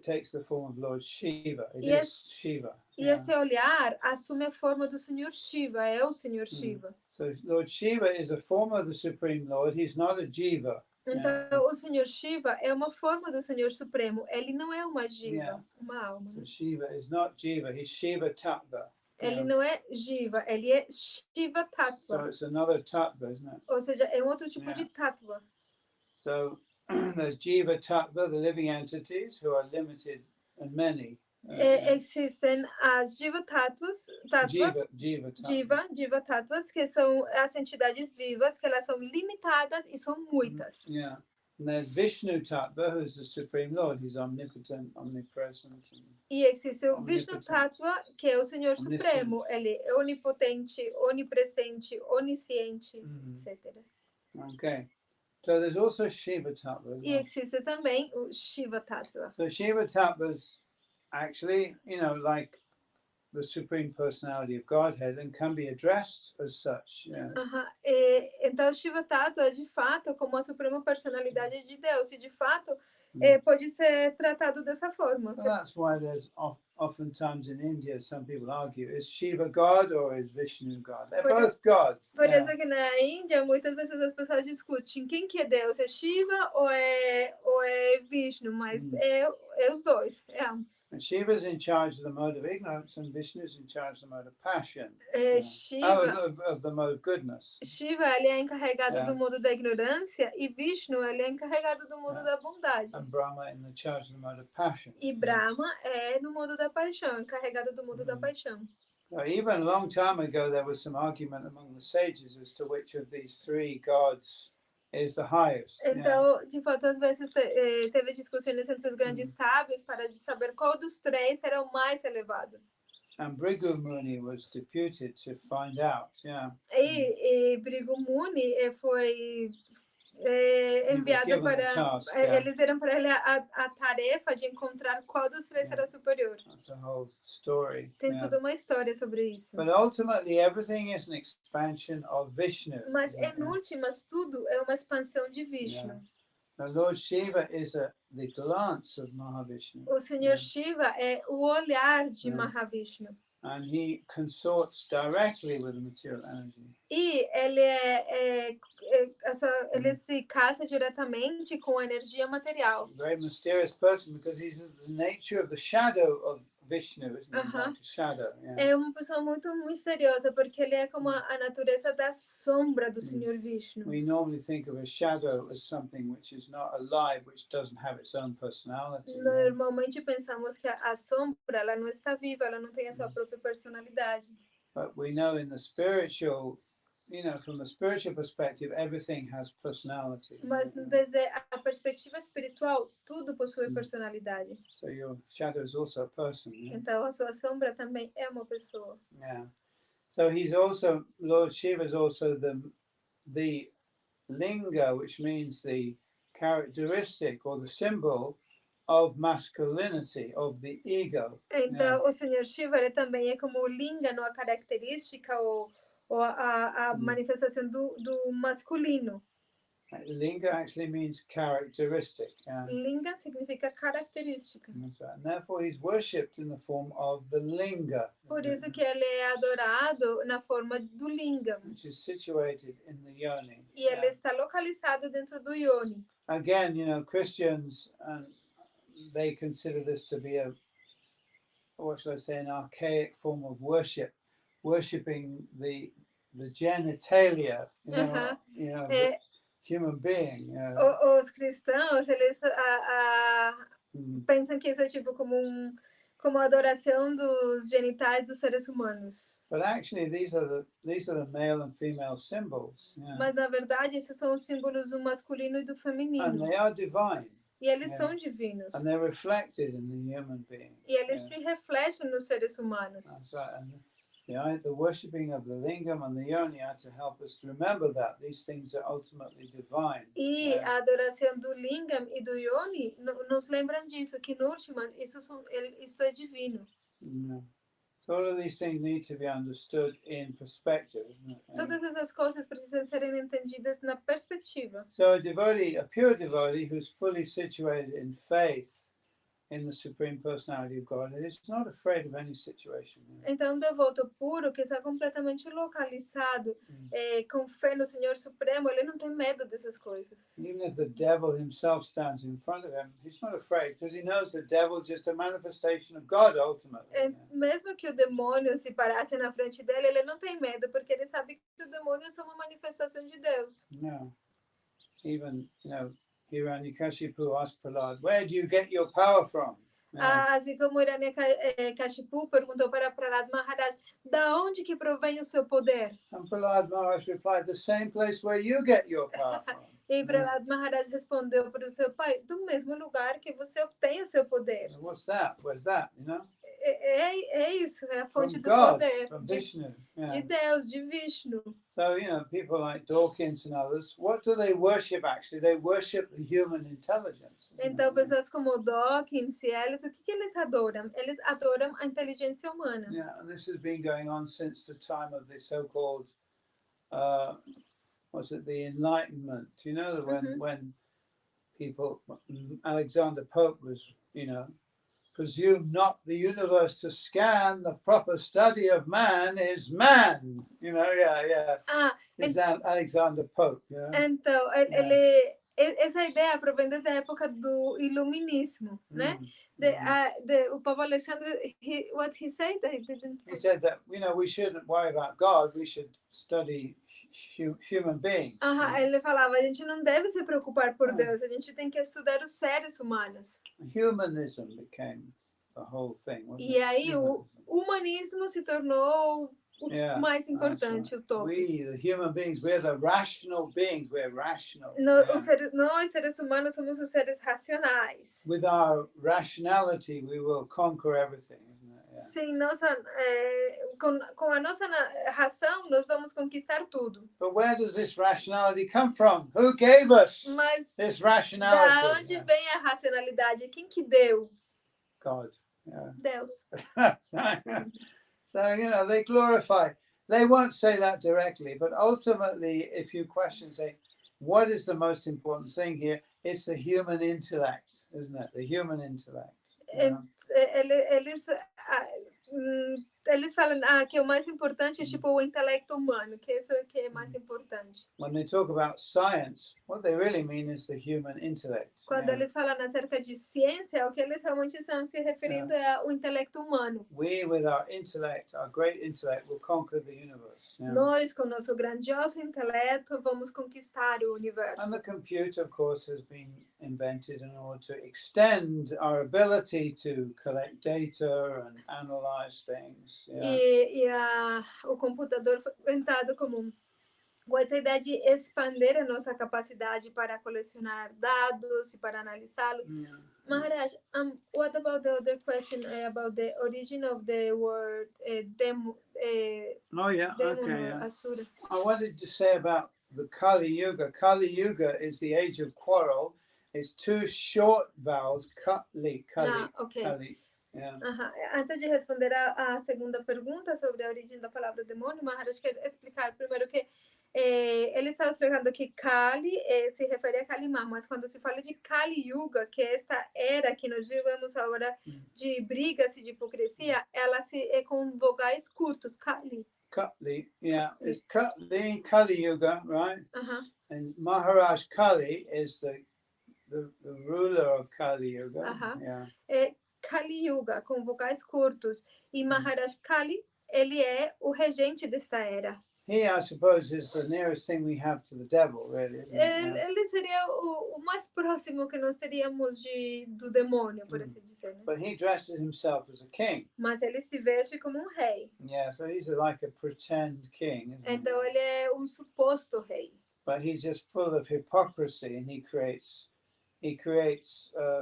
takes the form of Lord Shiva. It is Shiva. E esse olhar assume a forma do Senhor Shiva, é o Senhor Shiva. So Lord Shiva is a form of the Supreme Lord. He's not a jiva. Então, o Senhor Shiva é uma forma do Senhor Supremo. Ele não é uma jiva, uma alma. So Shiva is not jiva. He's Shiva Tattva. Ele não é jiva, ele é Shiva Tattva. So it's another tattva, isn't it? Ou seja, é um outro tipo de tattva. So there's jiva tattva, the living entities who are limited and many. Existem as jiva tattvas, jiva tattvas, que são as entidades vivas, que elas são limitadas e são muitas. Yeah. And there's Vishnu Tattva, who's the Supreme Lord. He's omnipotent, omnipresent. E existe o Vishnu Tattva, que é o Senhor Supremo. Ele é onipotente, onipresente, onisciente, etc. Okay. So there's also Shiva Tattva. E existe também o Shiva Tattva. So Shiva Tattva's actually, like the Supreme Personality of Godhead and can be addressed as such. Yeah. Então, Shiva Tattva, de fato, como a Suprema Personalidade de Deus, e de fato, pode ser tratado dessa forma. So that's why there's oftentimes in India, some people argue, is Shiva God or is Vishnu God? They're both God. Por isso que na Índia, muitas vezes as pessoas discutem quem que é Deus, é Shiva ou é Vishnu, mas é os dois, é ambos. And Shiva's in charge of the mode of ignorance and Vishnu's in charge of the mode of passion. Shiva, of the mode of goodness. Shiva, ele é encarregado do modo da ignorância e Vishnu, ele é encarregado do modo da bondade. And Brahma in the charge of the mode of passion. E Brahma é no modo da paixão, encarregado do modo da paixão. Even a long time ago, there was some argument among the sages as to which of these three gods is the highest. Então, de fato, às vezes teve discussões entre os grandes sábios para saber qual dos três será o mais elevado. And Bhrigu Muni was deputed to find out. E Bhrigu Muni foi enviado given the para... task, yeah. Eles deram para ele a tarefa de encontrar qual dos três Yeah. era superior. That's a whole story. Tem Yeah. toda uma história sobre isso. But ultimately, everything is an expansion of Vishnu. Mas, Yeah. em últimas, tudo é uma expansão de Vishnu. Yeah. Now, Lord Shiva is the glance of Mahavishnu. O Senhor Shiva é o olhar de Yeah. Mahavishnu. And he consorts directly with the material energy. E ele se casa diretamente com a energia material. A very mysterious person because he's the nature of the shadow of Vishnu, isn't he? Like a shadow. Yeah. É uma pessoa muito misteriosa porque ele é como a natureza da sombra do Senhor Vishnu. We normally think of a shadow as something which is not alive, which doesn't have its own personality. Normalmente pensamos que a sombra ela não está viva, ela não tem a sua própria personalidade. But we know in the spiritual, from the spiritual perspective, everything has personality. Mas desde a perspectiva espiritual, tudo possui personalidade. So your shadow is also a person. Yeah? Então a sua sombra também é uma pessoa. Yeah. So he's also, Lord Shiva is also the linga, which means the characteristic or the symbol of masculinity, of the ego. Então, o Senhor Shiva ele também é como o linga, a característica ou a manifestação do masculino. Linga actually means characteristic. Yeah. Linga significa característica. And therefore he's worshipped in the form of the linga. Por isso que ele é adorado na forma do linga. Which is situated in the yoni. E ele está localizado dentro do yoni. Again, Christians, they consider this to be what should I say, an archaic form of worship, worshipping the genitalia, the human being. Os cristãos, eles pensam que isso é tipo como a adoração dos genitais dos seres humanos. But actually, these are the male and female symbols. Yeah. Mas na verdade, esses são os símbolos do masculino e do feminino. And they are divine. E eles são divinos. And they're reflected in the human being. E eles se refletem nos seres humanos. That's right. And the worshipping of the lingam and the yoni are to help us to remember that these things are ultimately divine. E a adoração do lingam e do yoni nos lembram disso, que no último isso é divino. Yeah. So all of these things need to be understood in perspective, isn't it? Todas essas coisas precisam serem entendidas na perspectiva. So a pure devotee who's fully situated in faith in the Supreme Personality of God is not afraid of any situation. Então, um devoto puro que está completamente localizado com fé no Senhor Supremo, ele não tem medo dessas coisas. Even if the devil himself stands in front of him, he's not afraid because he knows the devil is just a manifestation of God ultimately. Mesmo que o demônio se parasse na frente dele, ele não tem medo porque ele sabe que o demônio é uma manifestação de Deus. No. Even, Hiranyakashipu asked Prahlad, where do you get your power from? Assim como Hiranyakashipu perguntou para Prahlad Maharaj, da onde que provém o seu poder? And Prahlad Maharaj replied, the same place where you get your power from. E Prahlad Maharaj respondeu para o seu pai, do mesmo lugar que você obtém o seu poder. What's that? Where's that? É isso, é a fonte do God, poder. from Vishnu. De Deus, de Vishnu. So, people like Dawkins and others, what do they worship actually? They worship the human intelligence. Então, pessoas como Dawkins e eles, o que eles adoram? Eles adoram a inteligência humana. Yeah, and this has been going on since the time of the so-called, the Enlightenment? When people, Alexander Pope was, presume not the universe to scan, the proper study of man is man. Is Alexander Pope. Então, essa ideia provém da época do iluminismo, né? O Papa Alexandre, what he said, he said that we shouldn't worry about God, we should study human beings. Ele falava, a gente não deve se preocupar por Deus, a gente tem que estudar os seres humanos. Humanism became the whole thing. E aí o humanismo se tornou o mais importante, o topo. We, the human beings, we're the rational beings. We're rational. Nós, seres humanos, somos os seres racionais. With our rationality, we will conquer everything, isn't it? Sim, com a nossa ração, nós vamos conquistar tudo. But where does this rationality come from? Who gave us Mas this da rationality? onde vem a racionalidade? Quem que deu? God. Yeah. Deus. So, they glorify. They won't say that directly, but ultimately, if you question, say, what is the most important thing here? It's the human intellect, isn't it? The human intellect. Eles falam que o mais importante é tipo o intelecto humano, que isso é que é mais importante. When they talk about science, what they really mean is the human intellect. Quando eles falam acerca de ciência, o que eles realmente estão se referindo é ao intelecto humano. We, with our intellect, our great intellect, will conquer the universe. Nós, com nosso grandioso intelecto, vamos conquistar o universo. And the computer, of course, has been invented in order to extend our ability to collect data and analyze things. O computador foi inventado com essa ideia de expandir a nossa capacidade para colecionar dados e para analisá-los. Maharaj, what about the other question about the origin of the word demon or asura? I wanted to say about the Kali Yuga. Kali Yuga is the age of quarrel. It's two short vowels, Kali. Okay. Kali. Yeah. Antes de responder a segunda pergunta sobre a origem da palavra demônio, Maharaj quer explicar primeiro que ele estava explicando que Kali se refere a Kalimá, mas quando se fala de Kali Yuga, que é esta era que nós vivemos agora de brigas e de hipocrisia, ela é com vogais curtos, Kali. Kali, yeah. It's Kali Yuga, right? And Maharaj Kali is the ruler of Kali Yuga. Yeah. Kali Yuga, com vogais curtos. E Maharaj Kali, ele é o regente desta era. He, I suppose, is the nearest thing we have to the devil, really. Ele seria o mais próximo que nós teríamos do demônio, por assim dizer. Né? But he dresses himself as a king. Mas ele se veste como um rei. Yeah, so he's like a pretend king. Então ele é um suposto rei. But he's just full of hypocrisy, and he creates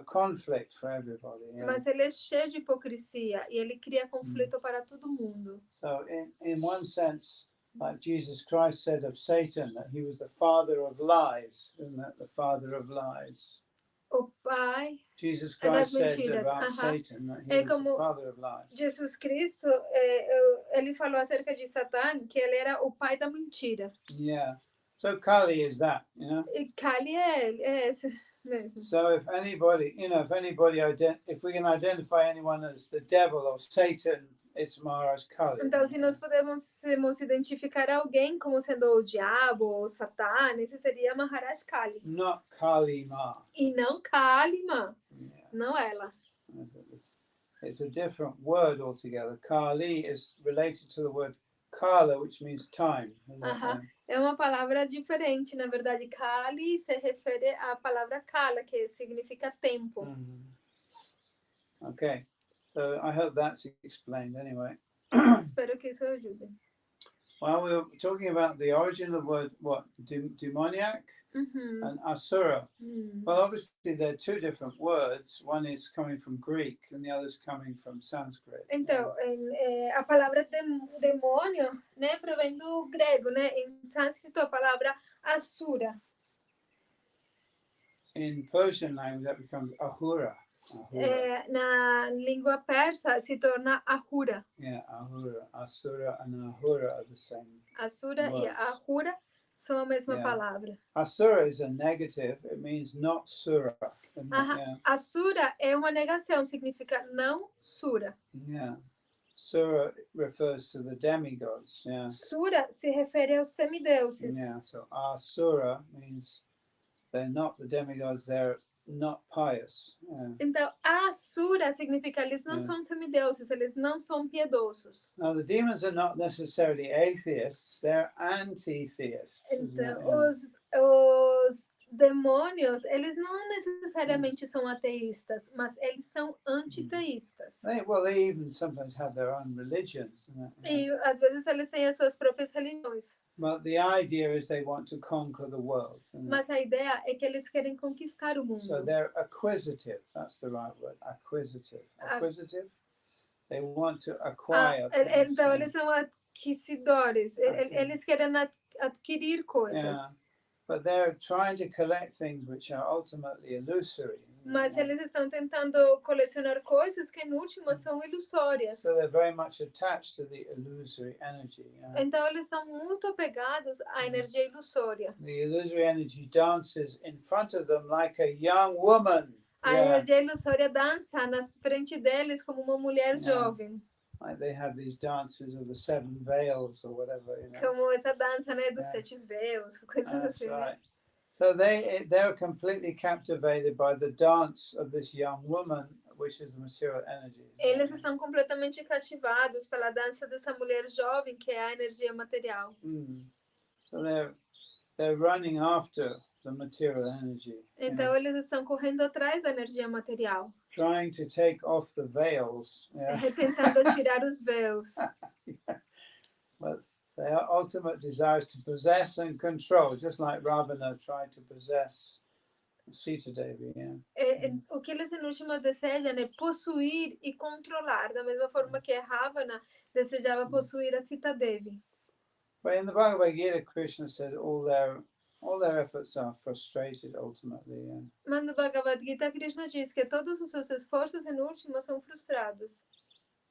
conflict for everybody. Yeah? Mas ele é cheio de hipocrisia e ele cria conflito para todo mundo. So in one sense, like Jesus Christ said of Satan, that he was the father of lies, isn't that the father of lies? O pai Jesus Christ said about Satan that he was the father of lies. Jesus Cristo, ele falou acerca de Satã que ele era o pai da mentira. Yeah. So Kali is that, E Kali é esse mesmo. So if we can identify anyone as the devil or Satan, it's Maharaj Kali. Então, se nós podemos identificar alguém como sendo o diabo ou Satã, esse seria Maharaj Kali. Not Kali Ma. E não Kali Ma. Yeah. Não ela. It's a different word altogether. Kali is related to the word Kala, which means time. É uma palavra diferente, na verdade. Kali se refere à palavra Kala, que significa tempo. Okay. So I hope that's explained anyway. Espero que isso ajude. Well, we were talking about the origin of the word, what? Demoniac and asura. Well, obviously they're two different words. One is coming from Greek and the other is coming from Sanskrit. Então, a palavra demônio, né, provém do grego, né? Em sânscrito a palavra asura. In Persian language that becomes ahura. Na língua persa se torna ahura. Yeah, ahura. Asura and ahura are the same. Asura e ahura são a mesma palavra. Asura is a negative. It means not sura. Asura é uma negação, significa não sura. Yeah. Sura refers to the demigods. Yeah. Sura se refere aos semideuses. Yeah. So asura means they're not the demigods. They're not pious. Yeah. Então, asura significa eles não são semideuses, eles não são piedosos. Now, the demons are not necessarily atheists, they're anti-theists. Então, os demônios, eles não necessariamente são ateístas, mas eles são antiteístas. They even sometimes have their own religions. E às vezes eles têm as suas próprias religiões. But the idea is they want to conquer the world. Mas a ideia é que eles querem conquistar o mundo. So they're acquisitive. That's the right word. Acquisitive. Acquisitive? They want to acquire things. Então eles são aquisitores, eles querem adquirir coisas. Yeah. But they're trying to collect things which are ultimately illusory. Mas eles estão tentando colecionar coisas que, em última, são ilusórias. So they're very much attached to the illusory energy. Então, eles estão muito apegados à energia ilusória. The illusory energy dances in front of them like a young woman. A energia ilusória dança na frente deles como uma mulher jovem. Like they have these dances of the 7 veils or whatever, you know. Como essa dança, né, dos 7 véus, coisas assim, right. né? So they're completely captivated by the dance of this young woman, which is the material energy. Eles estão completamente cativados pela dança dessa mulher jovem, que é a energia material. So they're running after the material energy. Então eles estão correndo atrás da energia material. Trying to take off the veils. Tentando tirar os véus. But their ultimate desire is to possess and control, just like Ravana tried to possess Sita Devi. O que eles, em última, desejam é possuir e controlar, da mesma forma que Ravana desejava possuir a Sita Devi. But in the Bhagavad Gita, Krishna said all their efforts are frustrated ultimately. Mas no Bhagavad Gita, Krishna diz que todos os seus esforços, em última, são frustrados.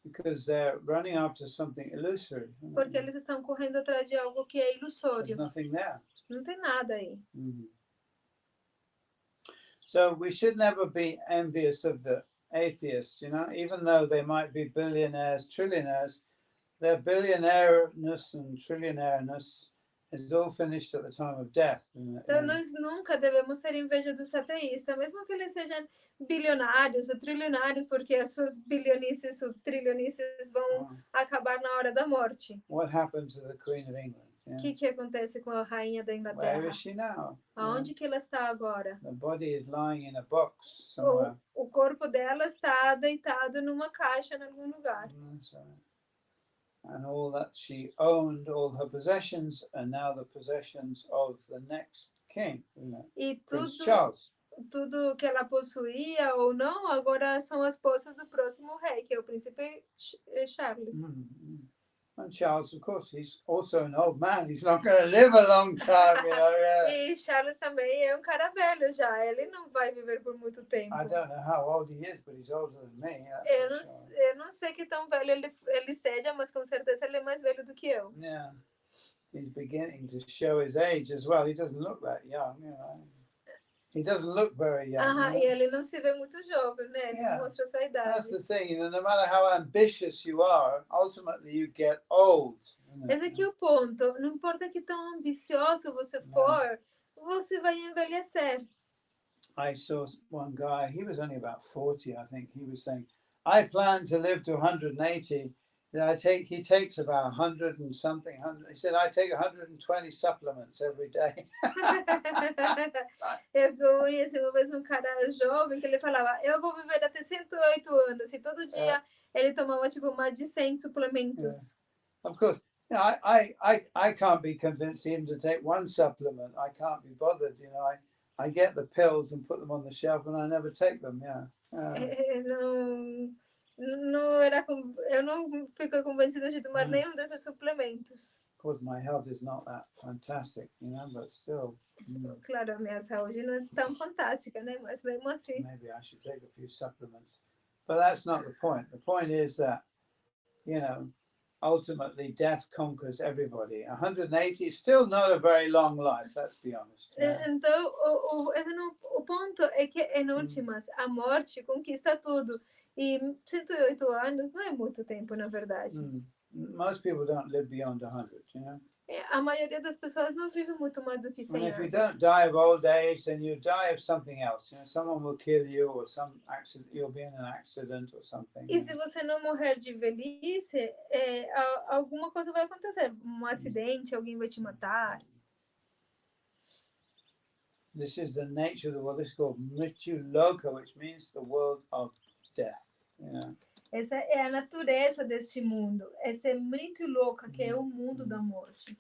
Because they're running after something illusory. Porque eles estão correndo atrás de algo que é ilusório. There's nothing there. Não tem nada aí. So we should never be envious of the atheists, you know, even though they might be billionaires, trillionaires, their billionaireness and trillionaireness is all finished at the time of death. Então nós nunca devemos ter inveja dos ateístas, mesmo que eles sejam bilionários ou trilionários, porque as suas bilhonices ou trilhonices vão acabar na hora da morte. What happened to the Queen of England? O que acontece com a rainha da Inglaterra? Where is she now? Aonde que ela está agora? The body is lying in a box somewhere. O corpo dela está deitado numa caixa em algum lugar. That's right. And all that she owned, all her possessions, are now the possessions of the next king, E Prince Charles. Tudo que ela possuía ou não, agora são as posses do próximo rei, que é o príncipe Charles. And Charles, of course, he's also an old man. He's not going to live a long time, you know. E Charles também é um cara velho já. Ele não vai viver por muito tempo. I don't know how old he is, but he's older than me. Eu não sei que tão velho ele seja, mas com certeza ele é mais velho do que eu. Yeah. He's beginning to show his age as well. He doesn't look that young, you know. He doesn't look very young. E ele não se vê muito jovem, né? Ele mostra a sua idade. That's the thing, you know, no matter how ambitious you are, ultimately you get old. Esse aqui é o ponto. Não importa que tão ambicioso você for, você vai envelhecer. I saw one guy, he was only about 40, I think. He was saying, I plan to live to 180. He takes about 100 and something. He said, I take 120 supplements every day. Eu conheci uma vez um cara jovem que ele falava, eu vou viver até 108 anos. E todo dia ele tomava tipo mais de 100 suplementos. Of course, you know, I can't be convinced even to take one supplement. I can't be bothered, you know. I get the pills and put them on the shelf and I never take them, Eu não fico convencida de tomar nenhum desses suplementos. Of course, my health is not that fantastic, you know, but still. Claro, a minha saúde não é tão fantástica, né? Mas mesmo assim. Maybe I should take a few supplements. But that's not the point. The point is that, you know, ultimately death conquers everybody. 180 is still not a very long life, let's be honest. Então, o ponto é que, em últimas, a morte conquista tudo. E 108 anos não é muito tempo, na verdade. Most people don't live beyond 100, you know. A maioria das pessoas não vive muito mais do que 100 And if you anos. don't die of old age, then you die of something else. You know, someone will kill you, or some accident. You'll be in an accident or something. E se você não morrer de velhice, alguma coisa vai acontecer. Um acidente, alguém vai te matar. This is the nature of the world. This is called Mrityu Loka, which means the world of death. You know. Essa é a natureza deste mundo. Essa é muito louca, que é o mundo da morte.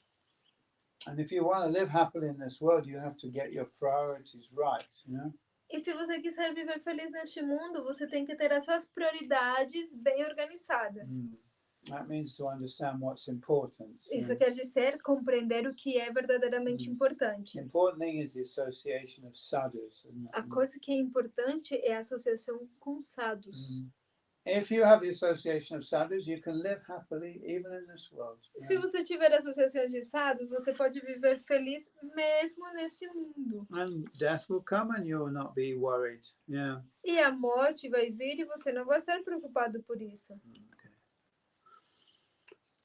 And if you want to live happily in this world, you have to get your priorities right, you know. E se você quiser viver feliz neste mundo, você tem que ter as suas prioridades bem organizadas. That means to understand what's important. Isso quer dizer compreender o que é verdadeiramente importante. The important thing is the association of sadhus. A coisa que é importante é a associação com sadhus. If you have the association of sadhus, you can live happily even in this world. Se você tiver associação de sadhus, você pode viver feliz mesmo neste mundo. And death will come and you will not be worried. Yeah. E a morte vai vir e você não vai estar preocupado por isso. Okay.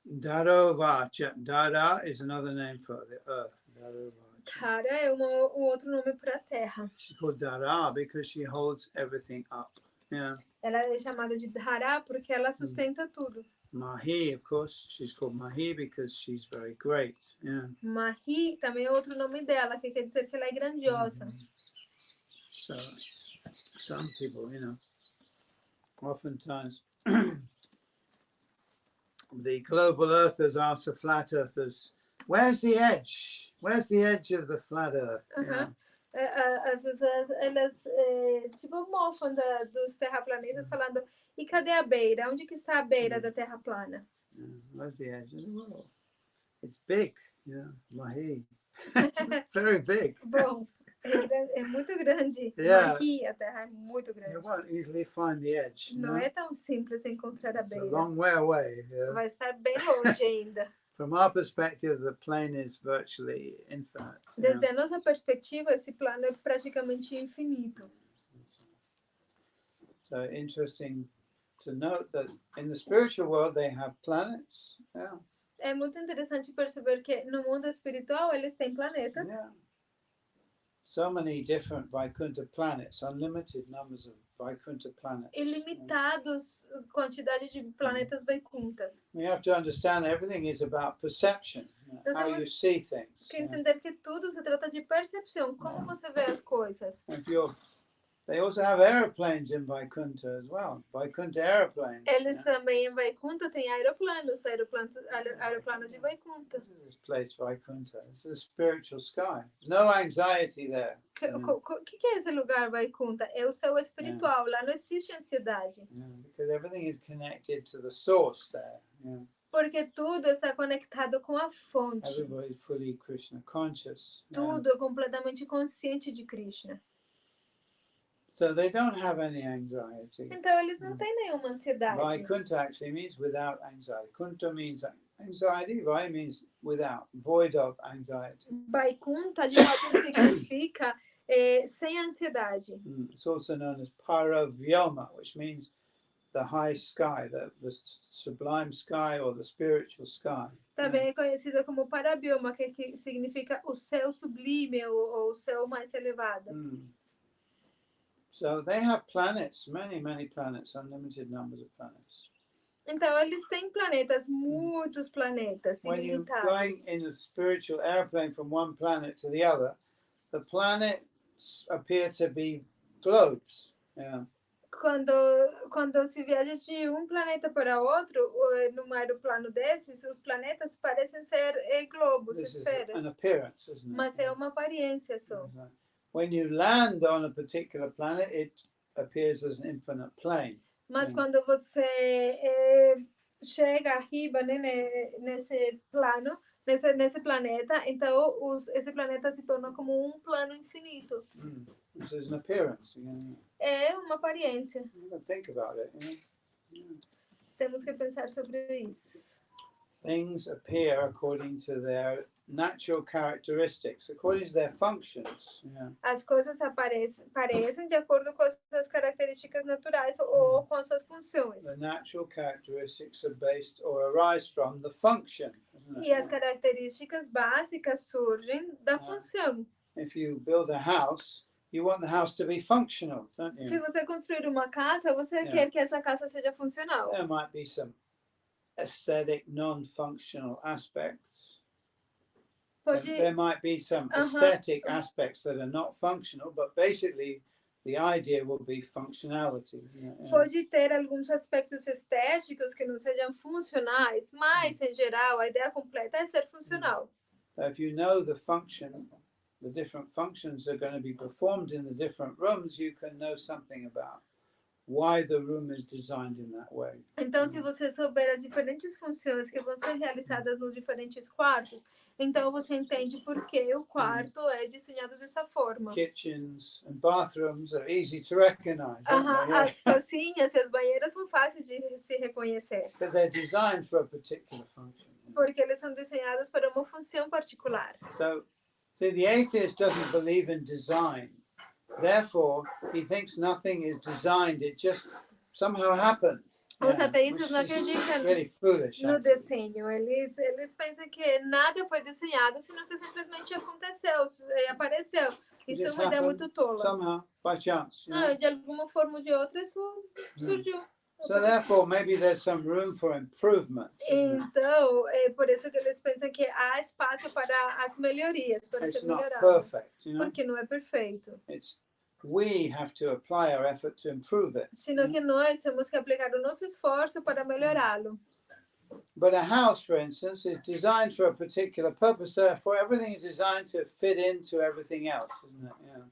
Darovacha. Dara is another name for the earth. Darovacha. Dara é um outro nome para a terra. She's called Dara because she holds everything up. Yeah. Ela é chamada de Dhara porque ela sustenta tudo. Mahi, of course, she's called Mahi because she's very great. Yeah. Mahi também é outro nome dela, que quer dizer que ela é grandiosa. So, some people, oftentimes the global earthers ask the flat earthers, where's the edge? Where's the edge of the flat earth? As pessoas, elas tipo mofam dos terraplanistas falando, e cadê a beira? Onde que está a beira da terra plana? Where's the edge? Well, it's big, Mahi. It's very big. Bom, é muito grande. Yeah. Mahi, a terra é muito grande. You won't easily find the edge. Não é tão simples encontrar a It's a beira. long way away. Vai estar bem longe ainda. From our perspective, the plane is virtually infinite. Desde a nossa perspectiva, esse plano é praticamente infinito. So interesting to note that in the spiritual world they have planets. Yeah. É muito interessante perceber que no mundo espiritual eles têm planetas. Yeah. So many different Vaikuntha planets, unlimited numbers of Vaikuntha planets. Ilimitados quantidade de planetas Vaikunthas. We have to understand everything is about perception, how you see things. Tem que entender que tudo se trata de percepção, como você vê as coisas. They also have aeroplanes in Vaikuntha as well, Vaikuntha aeroplanes. Eles também em Vaikuntha têm aeroplanos de Vaikuntha. This place Vaikuntha, it's the spiritual sky. No anxiety there. O que é esse lugar Vaikuntha? É o céu espiritual, lá não existe ansiedade. Because everything is connected to the source there. Porque tudo está conectado com a fonte. Everybody is fully Krishna conscious. Tudo é completamente consciente de Krishna. So they don't have any anxiety. Então eles não têm nenhuma ansiedade. Vaikuntha actually means without anxiety. Kunta means anxiety, Vai means without, void of anxiety. Vaikuntha de modo significa sem ansiedade. It's also known as Paravyoma, which means the high sky, the sublime sky or the spiritual sky. Também é conhecida como Parabioma, que significa o céu sublime ou o céu mais elevado. So they have planets, many planets, unlimited numbers of planets. Então eles têm planetas, muitos planetas, When you're ilimitados. going in a spiritual airplane from one planet to the other, the planets appear to be globes. Yeah. Quando se viaja de um planeta para outro, num aeroplano desses, os planetas parecem ser globos, This is esferas. an appearance, isn't it? Mas é uma aparência só. When you land on a particular planet, it appears as an infinite plane. Mas quando você chega arriba, né, nesse plano, nesse planeta, então esse planeta se torna como um plano infinito. This is an appearance. É uma aparência. Think about it. Temos que pensar sobre isso. Things appear according to their natural characteristics, according to their functions. As coisas parecem de acordo com as suas características naturais ou com as suas funções. The natural characteristics are based or arise from the function. E as características básicas surgem da função. If you build a house, you want the house to be functional, don't you? Se você construir uma casa, você quer que essa casa seja funcional. There might be some aesthetic, non-functional aspects. There might be some aesthetic aspects that are not functional, but basically the idea will be functionality. Pode ter alguns aspectos estéticos que não sejam funcionais, mas em geral a ideia completa é ser funcional. So if you know the function, the different functions are going to be performed in the different rooms, you can know something about why the room is designed in that way. Então, se você souber as diferentes funções que vão ser realizadas nos diferentes quartos, então você entende por que o quarto é desenhado dessa forma. Kitchens and bathrooms are easy to recognize. As cozinhas e os banheiros são fáceis de se reconhecer. Because they're designed for a particular function. Porque eles são desenhados para uma função particular. So, see, the atheist doesn't believe in design. Therefore, he thinks nothing is designed. It just somehow happened. Os ateístas não acreditam Really foolish, no desenho. Eles pensam que nada foi desenhado, senão que simplesmente aconteceu, apareceu. Isso é uma ideia muito tola. Somehow, by chance. You know? De alguma forma ou de outra, isso surgiu. So therefore, maybe there's some room for improvement. Então, é por isso que eles pensam que há espaço para as melhorias, para It's ser not melhorado. perfect, you know? Porque não é perfeito. We have to apply our effort to improve it. Senão que nós temos que aplicar o nosso esforço para melhorá-lo. But a house, for instance, is designed for a particular purpose. Therefore, everything is designed to fit into everything else, isn't it? Yeah.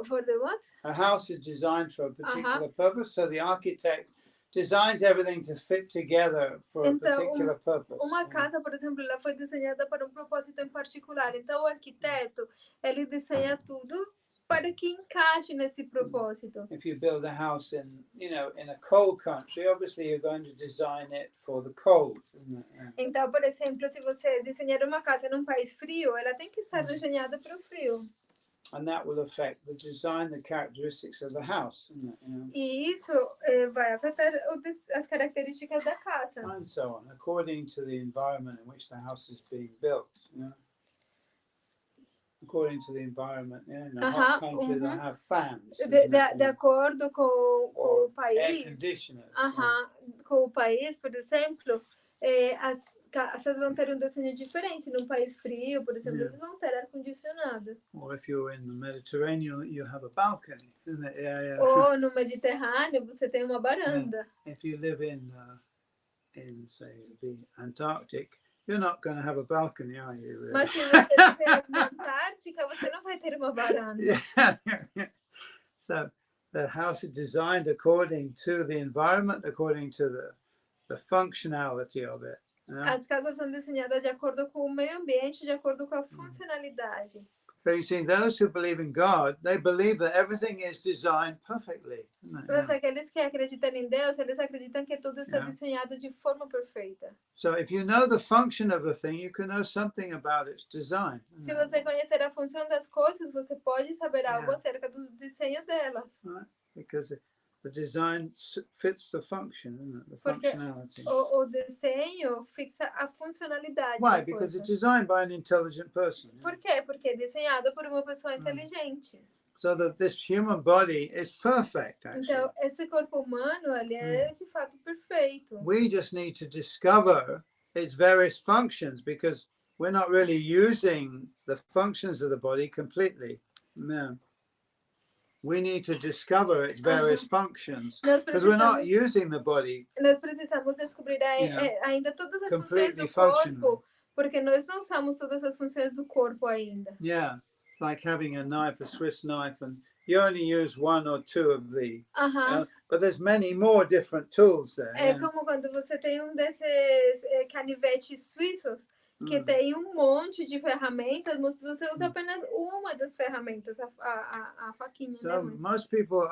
For the what? A house is designed for a particular purpose, so the architect designs everything to fit together for a particular purpose. Uma casa, por exemplo, ela foi desenhada para um propósito em particular. Então, o arquiteto, ele desenha tudo para que encaixe nesse propósito. If you build a house in a cold country, obviously you're going to design it for the cold, isn't it? Yeah. Então, por exemplo, se você desenhar uma casa num país frio, ela tem que estar desenhada para o frio. And that will affect the design, the characteristics of the house, isn't it? Yeah. E isso vai afetar as características da casa. And so on, according to the environment in which the house is being built. You know? According to the environment, in a hot country, they have fans. De acordo com o país. Air conditioners. Com o país, por exemplo, as casas vão ter um desenho diferente. Num país frio, por exemplo, eles vão ter ar-condicionado. Or if you're in the Mediterranean, you have a balcony, isn't it? Yeah. Ou no Mediterrâneo, você tem uma varanda. If you live in say, the Antarctic, you're not going to have a balcony, are you? Really? Mas se você viver na Antártica, você não vai ter uma varanda. So the house is designed according to the environment, according to the functionality of it. As casas são desenhadas de acordo com o meio ambiente, de acordo com a funcionalidade. So you see, those who believe in God, they believe that everything is designed perfectly. Mas aqueles que acreditam em Deus, eles acreditam que tudo está desenhado de forma perfeita. So if you know the function of the thing, you can know something about its design. Se você conhecer a função das coisas, você pode saber algo acerca do desenho delas. Right? Because the design fits the function, isn't it? The functionality. O desenho fixa a funcionalidade. Why? Because it's designed by an intelligent person. Por quê? Porque é desenhado por uma pessoa inteligente. So this human body is perfect, actually. Então, esse corpo humano, ele é de fato perfeito. We just need to discover its various functions because we're not really using the functions of the body completely. No. We need to discover its various functions because we're not using the body. Nós precisamos descobrir ainda todas as funções do corpo, porque nós não usamos todas as funções do corpo ainda. Yeah, like having a knife, a Swiss knife, and you only use one or two of these. But there's many more different tools there. É como quando você tem desses canivetes suíços que tem monte de ferramentas, mas você usa apenas uma das ferramentas, a faquinha. So most people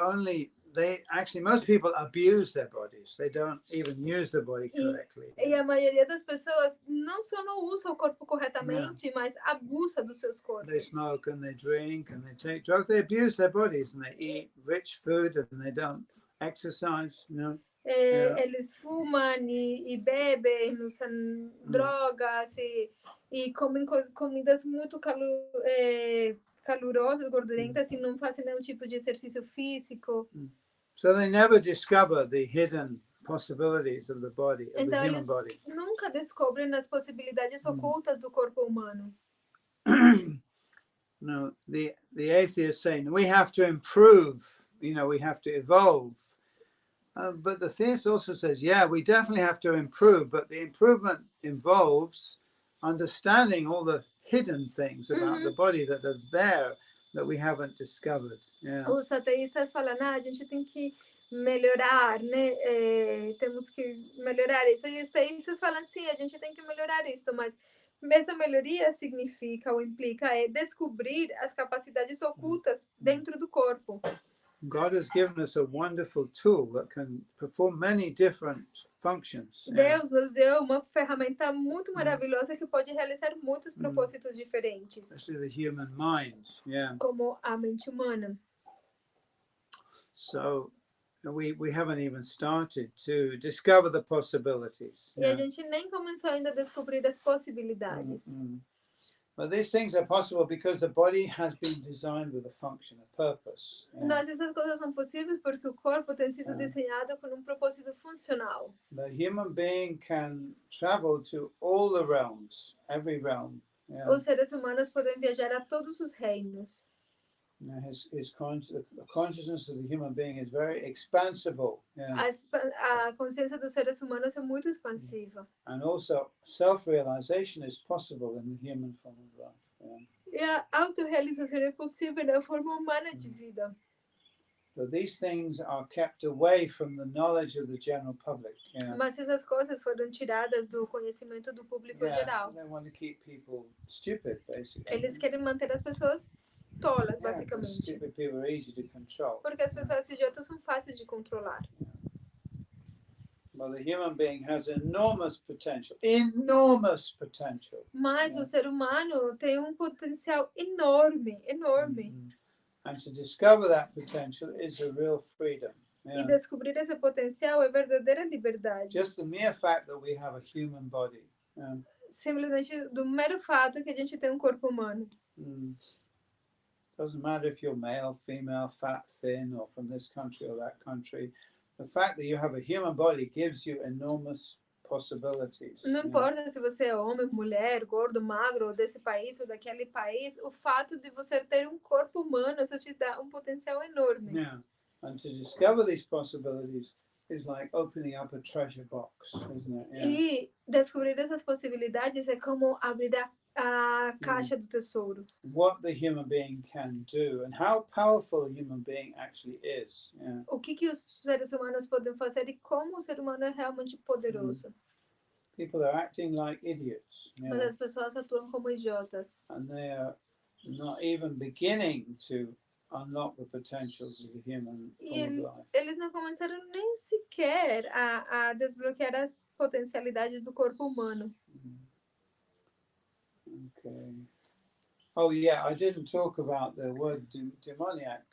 abuse their bodies. They don't even use the body correctly. E a maioria das pessoas não só não usa o corpo corretamente, mas abusa dos seus corpos. They smoke and they drink and they take drugs. They abuse their bodies and they eat rich food and they don't exercise, you know. Eles fumam e bebem, usam drogas e comem comidas muito calorosas, gordurentas e não fazem nenhum tipo de exercício físico. So they never discover the hidden possibilities of the body, of então, the human body. Nunca descobrem as possibilidades ocultas do corpo humano. No, the atheists saying we have to improve, we have to evolve. But the theist also says, yeah, we definitely have to improve, but the improvement involves understanding all the hidden things about the body that are there that we haven't discovered. Yeah. Os ateístas falam, a gente tem que melhorar, né? Temos que melhorar isso. E os teístas falam, sim, a gente tem que melhorar isso, mas essa melhoria significa ou implica descobrir as capacidades ocultas dentro do corpo. God has given us a wonderful tool that can perform many different functions. Deus nos deu uma ferramenta muito maravilhosa que pode realizar muitos propósitos diferentes. Especially the human mind. Yeah. Como a mente humana. So we haven't even started to discover the possibilities. E a gente nem começou ainda a descobrir as possibilidades. But these things are possible because the body has been designed with a function, a purpose. Mas essas coisas são possíveis porque o corpo tem sido desenhado com um propósito funcional. The human being can travel to all the realms, every realm. Yeah. Os seres humanos podem viajar a todos os reinos. The consciousness of the human being is very expansible. Yeah. A consciência dos seres humanos é muito expansiva. And also self-realization is possible in the human form of life. Yeah. E a autorrealização é possível na forma humana de vida. But these things are kept away from the knowledge of the general public. Yeah. Mas essas coisas foram tiradas do conhecimento do público geral. They want to keep people stupid, basically. Eles querem manter as pessoas tolas, basicamente. Stupid people are easy to control. Porque as pessoas idiotas são fáceis de controlar. Well, the human being has enormous potential. Enormous potential. Mas o ser humano tem potencial enorme, enorme. And to discover that potential is a real freedom. E descobrir esse potencial é verdadeira liberdade. Just the mere fact that we have a human body. Simplesmente do mero fato que a gente tem corpo humano. Doesn't matter if you're male, female, fat, thin, or from this country or that country. The fact that you have a human body gives you enormous possibilities. Não importa se você é homem, mulher, gordo, magro, ou desse país ou daquele país, o fato de você ter corpo humano só te dá potencial enorme. Yeah. And to discover these possibilities is like opening up a treasure box, isn't it? Yeah. E descobrir essas possibilidades é como abrir a caixa do tesouro. What the human being can do and how powerful a human being actually is. Yeah. O que os seres humanos podem fazer e como o ser humano é realmente poderoso. People are acting like idiots. Mas as pessoas atuam como idiotas. And they are not even beginning to unlock the potentials of the human form of life. Eles não começaram nem sequer a desbloquear as potencialidades do corpo humano. Okay. Oh yeah, I didn't talk about the word demoniac.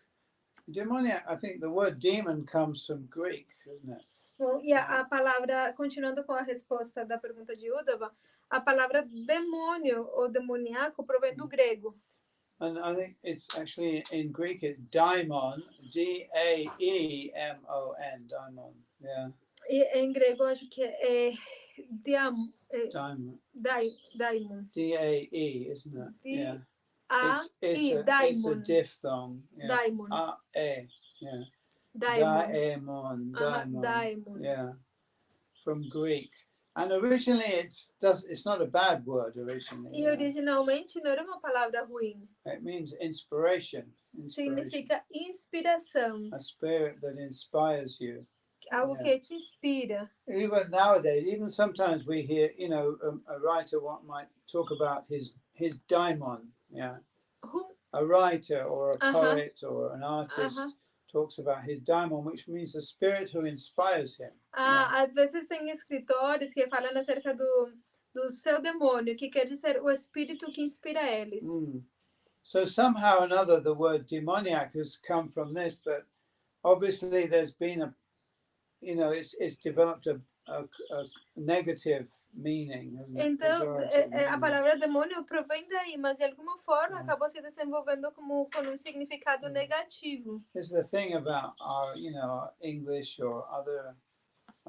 Demoniac, I think the word demon comes from Greek, isn't it? Bom, e a palavra, continuando com a resposta da pergunta de Udava, a palavra demônio ou demoníaco provém do grego. And I think it's actually in Greek it's daimon, D-A-E-M-O-N, daimon. Yeah. E em grego acho que é daimon. D-A-E, isn't it? Yeah. D-A-E, It's a diphthong. Yeah. Daimon. A-E, yeah. Daimon. Daimon. Yeah. From Greek. And originally it's not a bad word originally. E originalmente não era uma palavra ruim. It means inspiration. Significa inspiração. A spirit that inspires you. Algo que te inspira. Even nowadays, even sometimes we hear, a writer might talk about his daimon. Yeah. A writer or a poet or an artist talks about his daimon, which means the spirit who inspires him. Às vezes tem escritores que falam acerca do seu demônio, que quer dizer o espírito que inspira eles. So somehow or another the word demoniac has come from this, but obviously there's been it's developed a negative meaning, hasn't it? Então, a palavra demônio provém daí, mas de alguma forma acabou se desenvolvendo com significado negativo. This is the thing about our English or other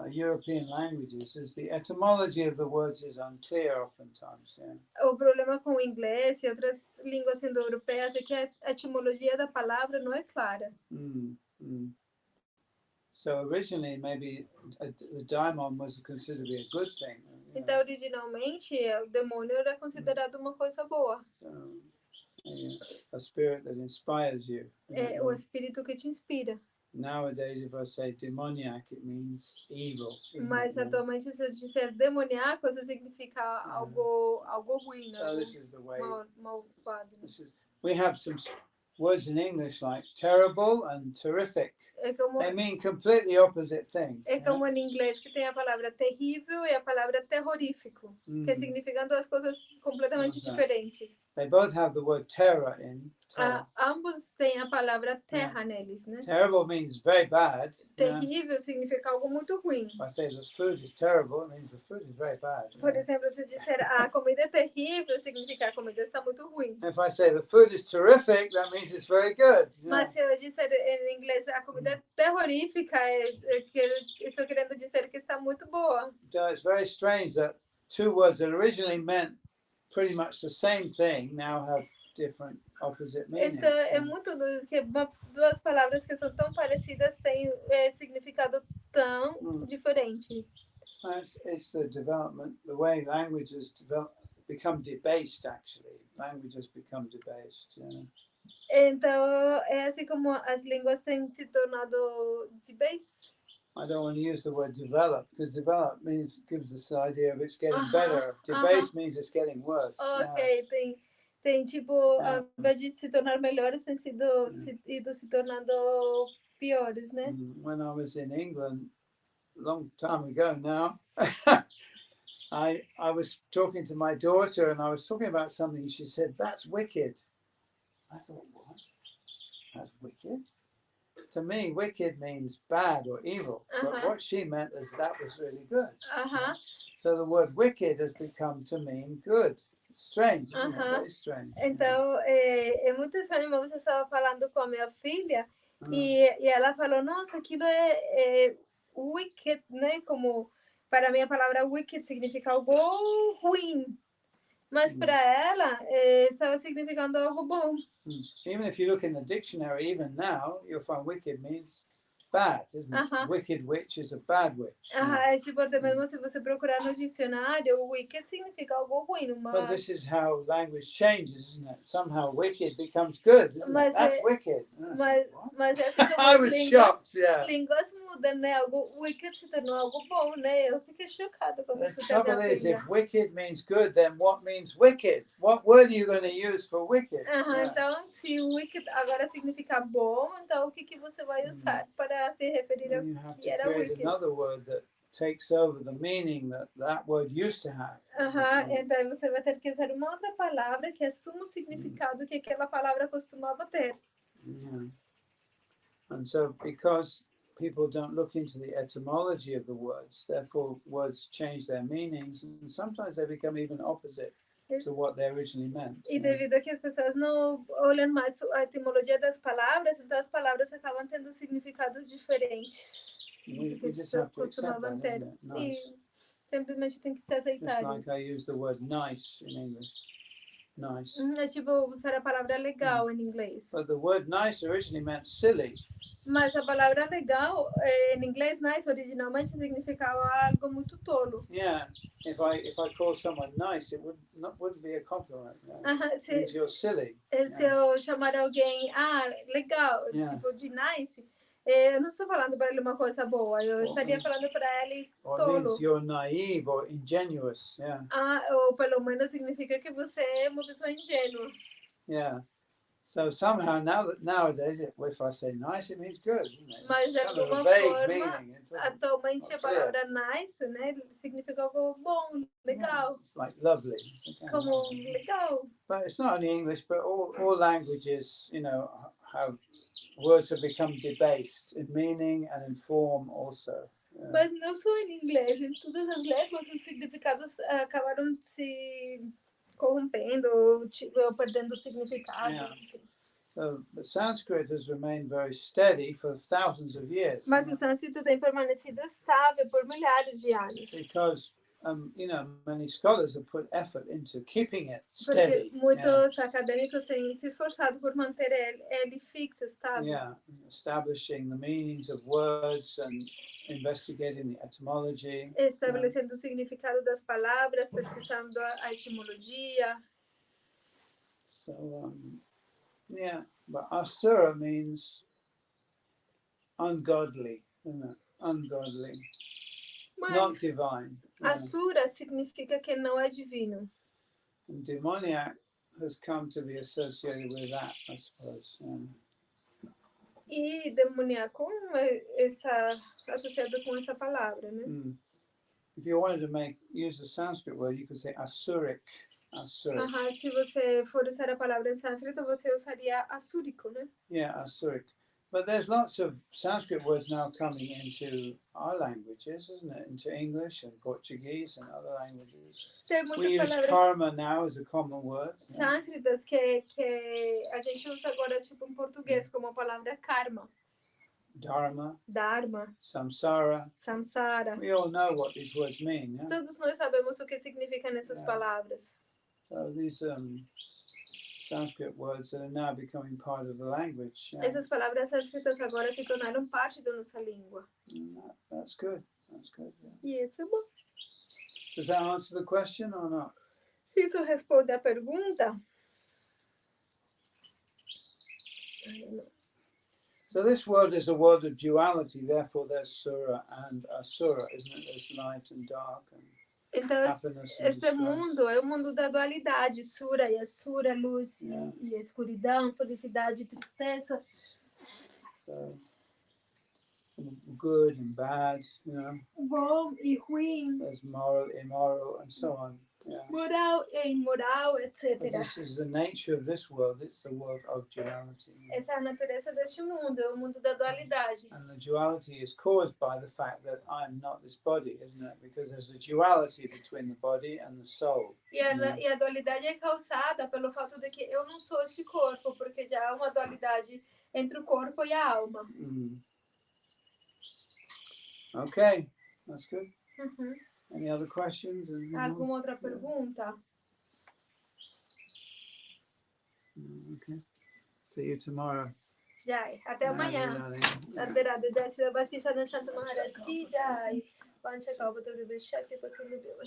European languages is the etymology of the words is unclear oftentimes. Yeah. O problema com o inglês e outras línguas indo-europeias é que a etimologia da palavra não é clara. So originally, maybe the daimon was considered to be a good thing. Então, originalmente, o demônio era considerado uma coisa boa. So, a spirit that inspires you. É o espírito que te inspira. Nowadays, if I say demoniac, it means evil. Mas atualmente, se eu disser demoníaco, isso significa algo ruim, So this is the way. malvado. We have some words in English like terrible and terrific. They mean completely opposite things. É como em inglês que tem a palavra terrível e a palavra terrorífico, que significam duas coisas completamente diferentes. They both have the word terror in. Ambos têm a palavra terra neles, né? Terrible means very bad. Terrível significa algo muito ruim. If I say the food is terrible, it means the food is very bad. Por exemplo, se eu disser a comida é terrível, significa a comida está muito ruim. If I say the food is terrific, that means it's very good. Mas se eu disser em inglês a comida é terrorífica, estou querendo dizer que está muito boa. So it's very strange that two words that originally meant pretty much the same thing now have different opposite meanings. Então, é muito que duas palavras que são tão parecidas têm significado tão diferente. It's the development, the way languages become debased, actually. Languages become debased. Então, é assim como as línguas têm se tornado debased. I don't want to use the word develop, because develop gives this idea of it's getting better. Debased means it's getting worse. Ok, tem tipo, ao invés de se tornar melhores, tem ido se tornando piores, né? When I was in England, a long time ago now, I was talking to my daughter and I was talking about something. She said, "That's wicked." I thought, what? That's wicked? To me, wicked means bad or evil. But what she meant is that was really good. So the word wicked has become to mean good. It's strange, isn't it? Very strange. Então, é muito estranho, mas você estava falando com a minha filha e ela falou, nossa, aquilo é wicked, né? Como, para mim, a palavra wicked significa algo ruim. Mas para ela, estava significando algo bom. Even if you look in the dictionary, even now, you'll find wicked means bad, isn't it? Wicked witch is a bad witch. É tipo, até mesmo se você procurar no dicionário, wicked significa algo ruim. But this is how language changes, isn't it? Somehow wicked becomes good, isn't it? That's wicked. Mas é assim como I was shocked, línguas mudam, né? Algo wicked se tornou algo bom, né? Eu fiquei chocada quando escutei a minha filha. The trouble is, if filha. wicked means good, then what means wicked? What word are you going to use for wicked? Então, se wicked agora significa bom, então o que você vai usar para se referir a que era wicked? Another word that takes over the meaning that word used to have. Então você vai ter que usar uma outra palavra que assuma o significado que aquela palavra costumava ter. And so, because people don't look into the etymology of the words, therefore words change their meanings, and sometimes they become even opposite to what they originally meant. E devido a que as pessoas não olham mais a etimologia das palavras, então as palavras acabam tendo significados diferentes. We just have to accept that, isn't it? Nice. E simplesmente tem que se aceitar. Just like I use the word nice in English. Nice. É tipo usar a palavra legal em inglês. But the word nice originally meant silly. Mas a palavra legal em inglês nice originalmente significava algo muito tolo. Yeah. If I call someone nice, it wouldn't be a compliment. It means you're silly. Se eu chamar alguém legal, tipo de nice, eu não estou falando para ele uma coisa boa, eu estaria falando para ele tolo. Or it means you're naive or ingenuous. Yeah. Ou pelo menos significa que você é uma pessoa ingênua. Yeah. So somehow nowadays, if I say nice, it means good, isn't it? Mas de alguma forma, atualmente a palavra nice, né, significa algo bom, legal. It's like lovely. Como legal. But it's not only English, but all languages, have words have become debased in meaning and in form also. Mas não só em inglês, em todas as línguas os significados acabaram se corrompendo ou perdendo o significado. So the Sanskrit has remained very steady for thousands of years. Mas o sânscrito tem permanecido estável por milhares de anos. Because many scholars have put effort into keeping it steady. Porque muitos acadêmicos têm se esforçado por manter ele fixo, estável. Establishing the meanings of words and investigating the etymology. Estabelecendo o significado das palavras, pesquisando a etimologia. So, yeah, but asura means ungodly, isn't it? Ungodly, not Mas divine. asura significa que não é divino. And demoniac has come to be associated with that, I suppose. E demoníaco está associado com essa palavra, né? If you wanted to use the Sanskrit word, you could say asuric. Asuric. Se você for usar a palavra em sânscrito, você usaria assúrico, né? Yeah, asuric. But there's lots of Sanskrit words now coming into our languages, isn't it? Into English and Portuguese and other languages. We use karma now as a common word. Sânscritas que a gente usa agora, tipo, em português, como a palavra karma. Dharma. Samsara. We all know what these words mean. Yeah? Todos nós sabemos o que significam essas palavras. So these Sanskrit words that are now becoming part of the language. Essas palavras sânscritas agora se tornaram parte da nossa língua. That's good. That's good. Yeah. E isso é bom. Does that answer the question or not? Isso responde a pergunta? So this world is a world of duality, therefore there's sura and asura, isn't it? There's light and dark and então, happiness and este mundo é o mundo da dualidade, sura e asura, luz e escuridão, felicidade e tristeza. So, good and bad, you know. Bom e ruim. There's moral, immoral, and so on. Yeah. Moral e imoral, etc. But this is the nature of this world. It's the world of duality. Essa é a natureza deste mundo, é o mundo da dualidade. And the duality is caused by the fact that I'm not this body, isn't it? Because there's a duality between the body and the soul. E a dualidade é causada pelo fato de que eu não sou este corpo, porque já há uma dualidade entre o corpo e a alma. Okay, that's good. Any other questions? Alguma outra pergunta? Okay. See you tomorrow. Jai. Até amanhã. Radhe Radhe. Jai Srila Bhakti Shanto Maharaj ki Jai. Pancha Kalpa Tarubhisha Kripa Sindhu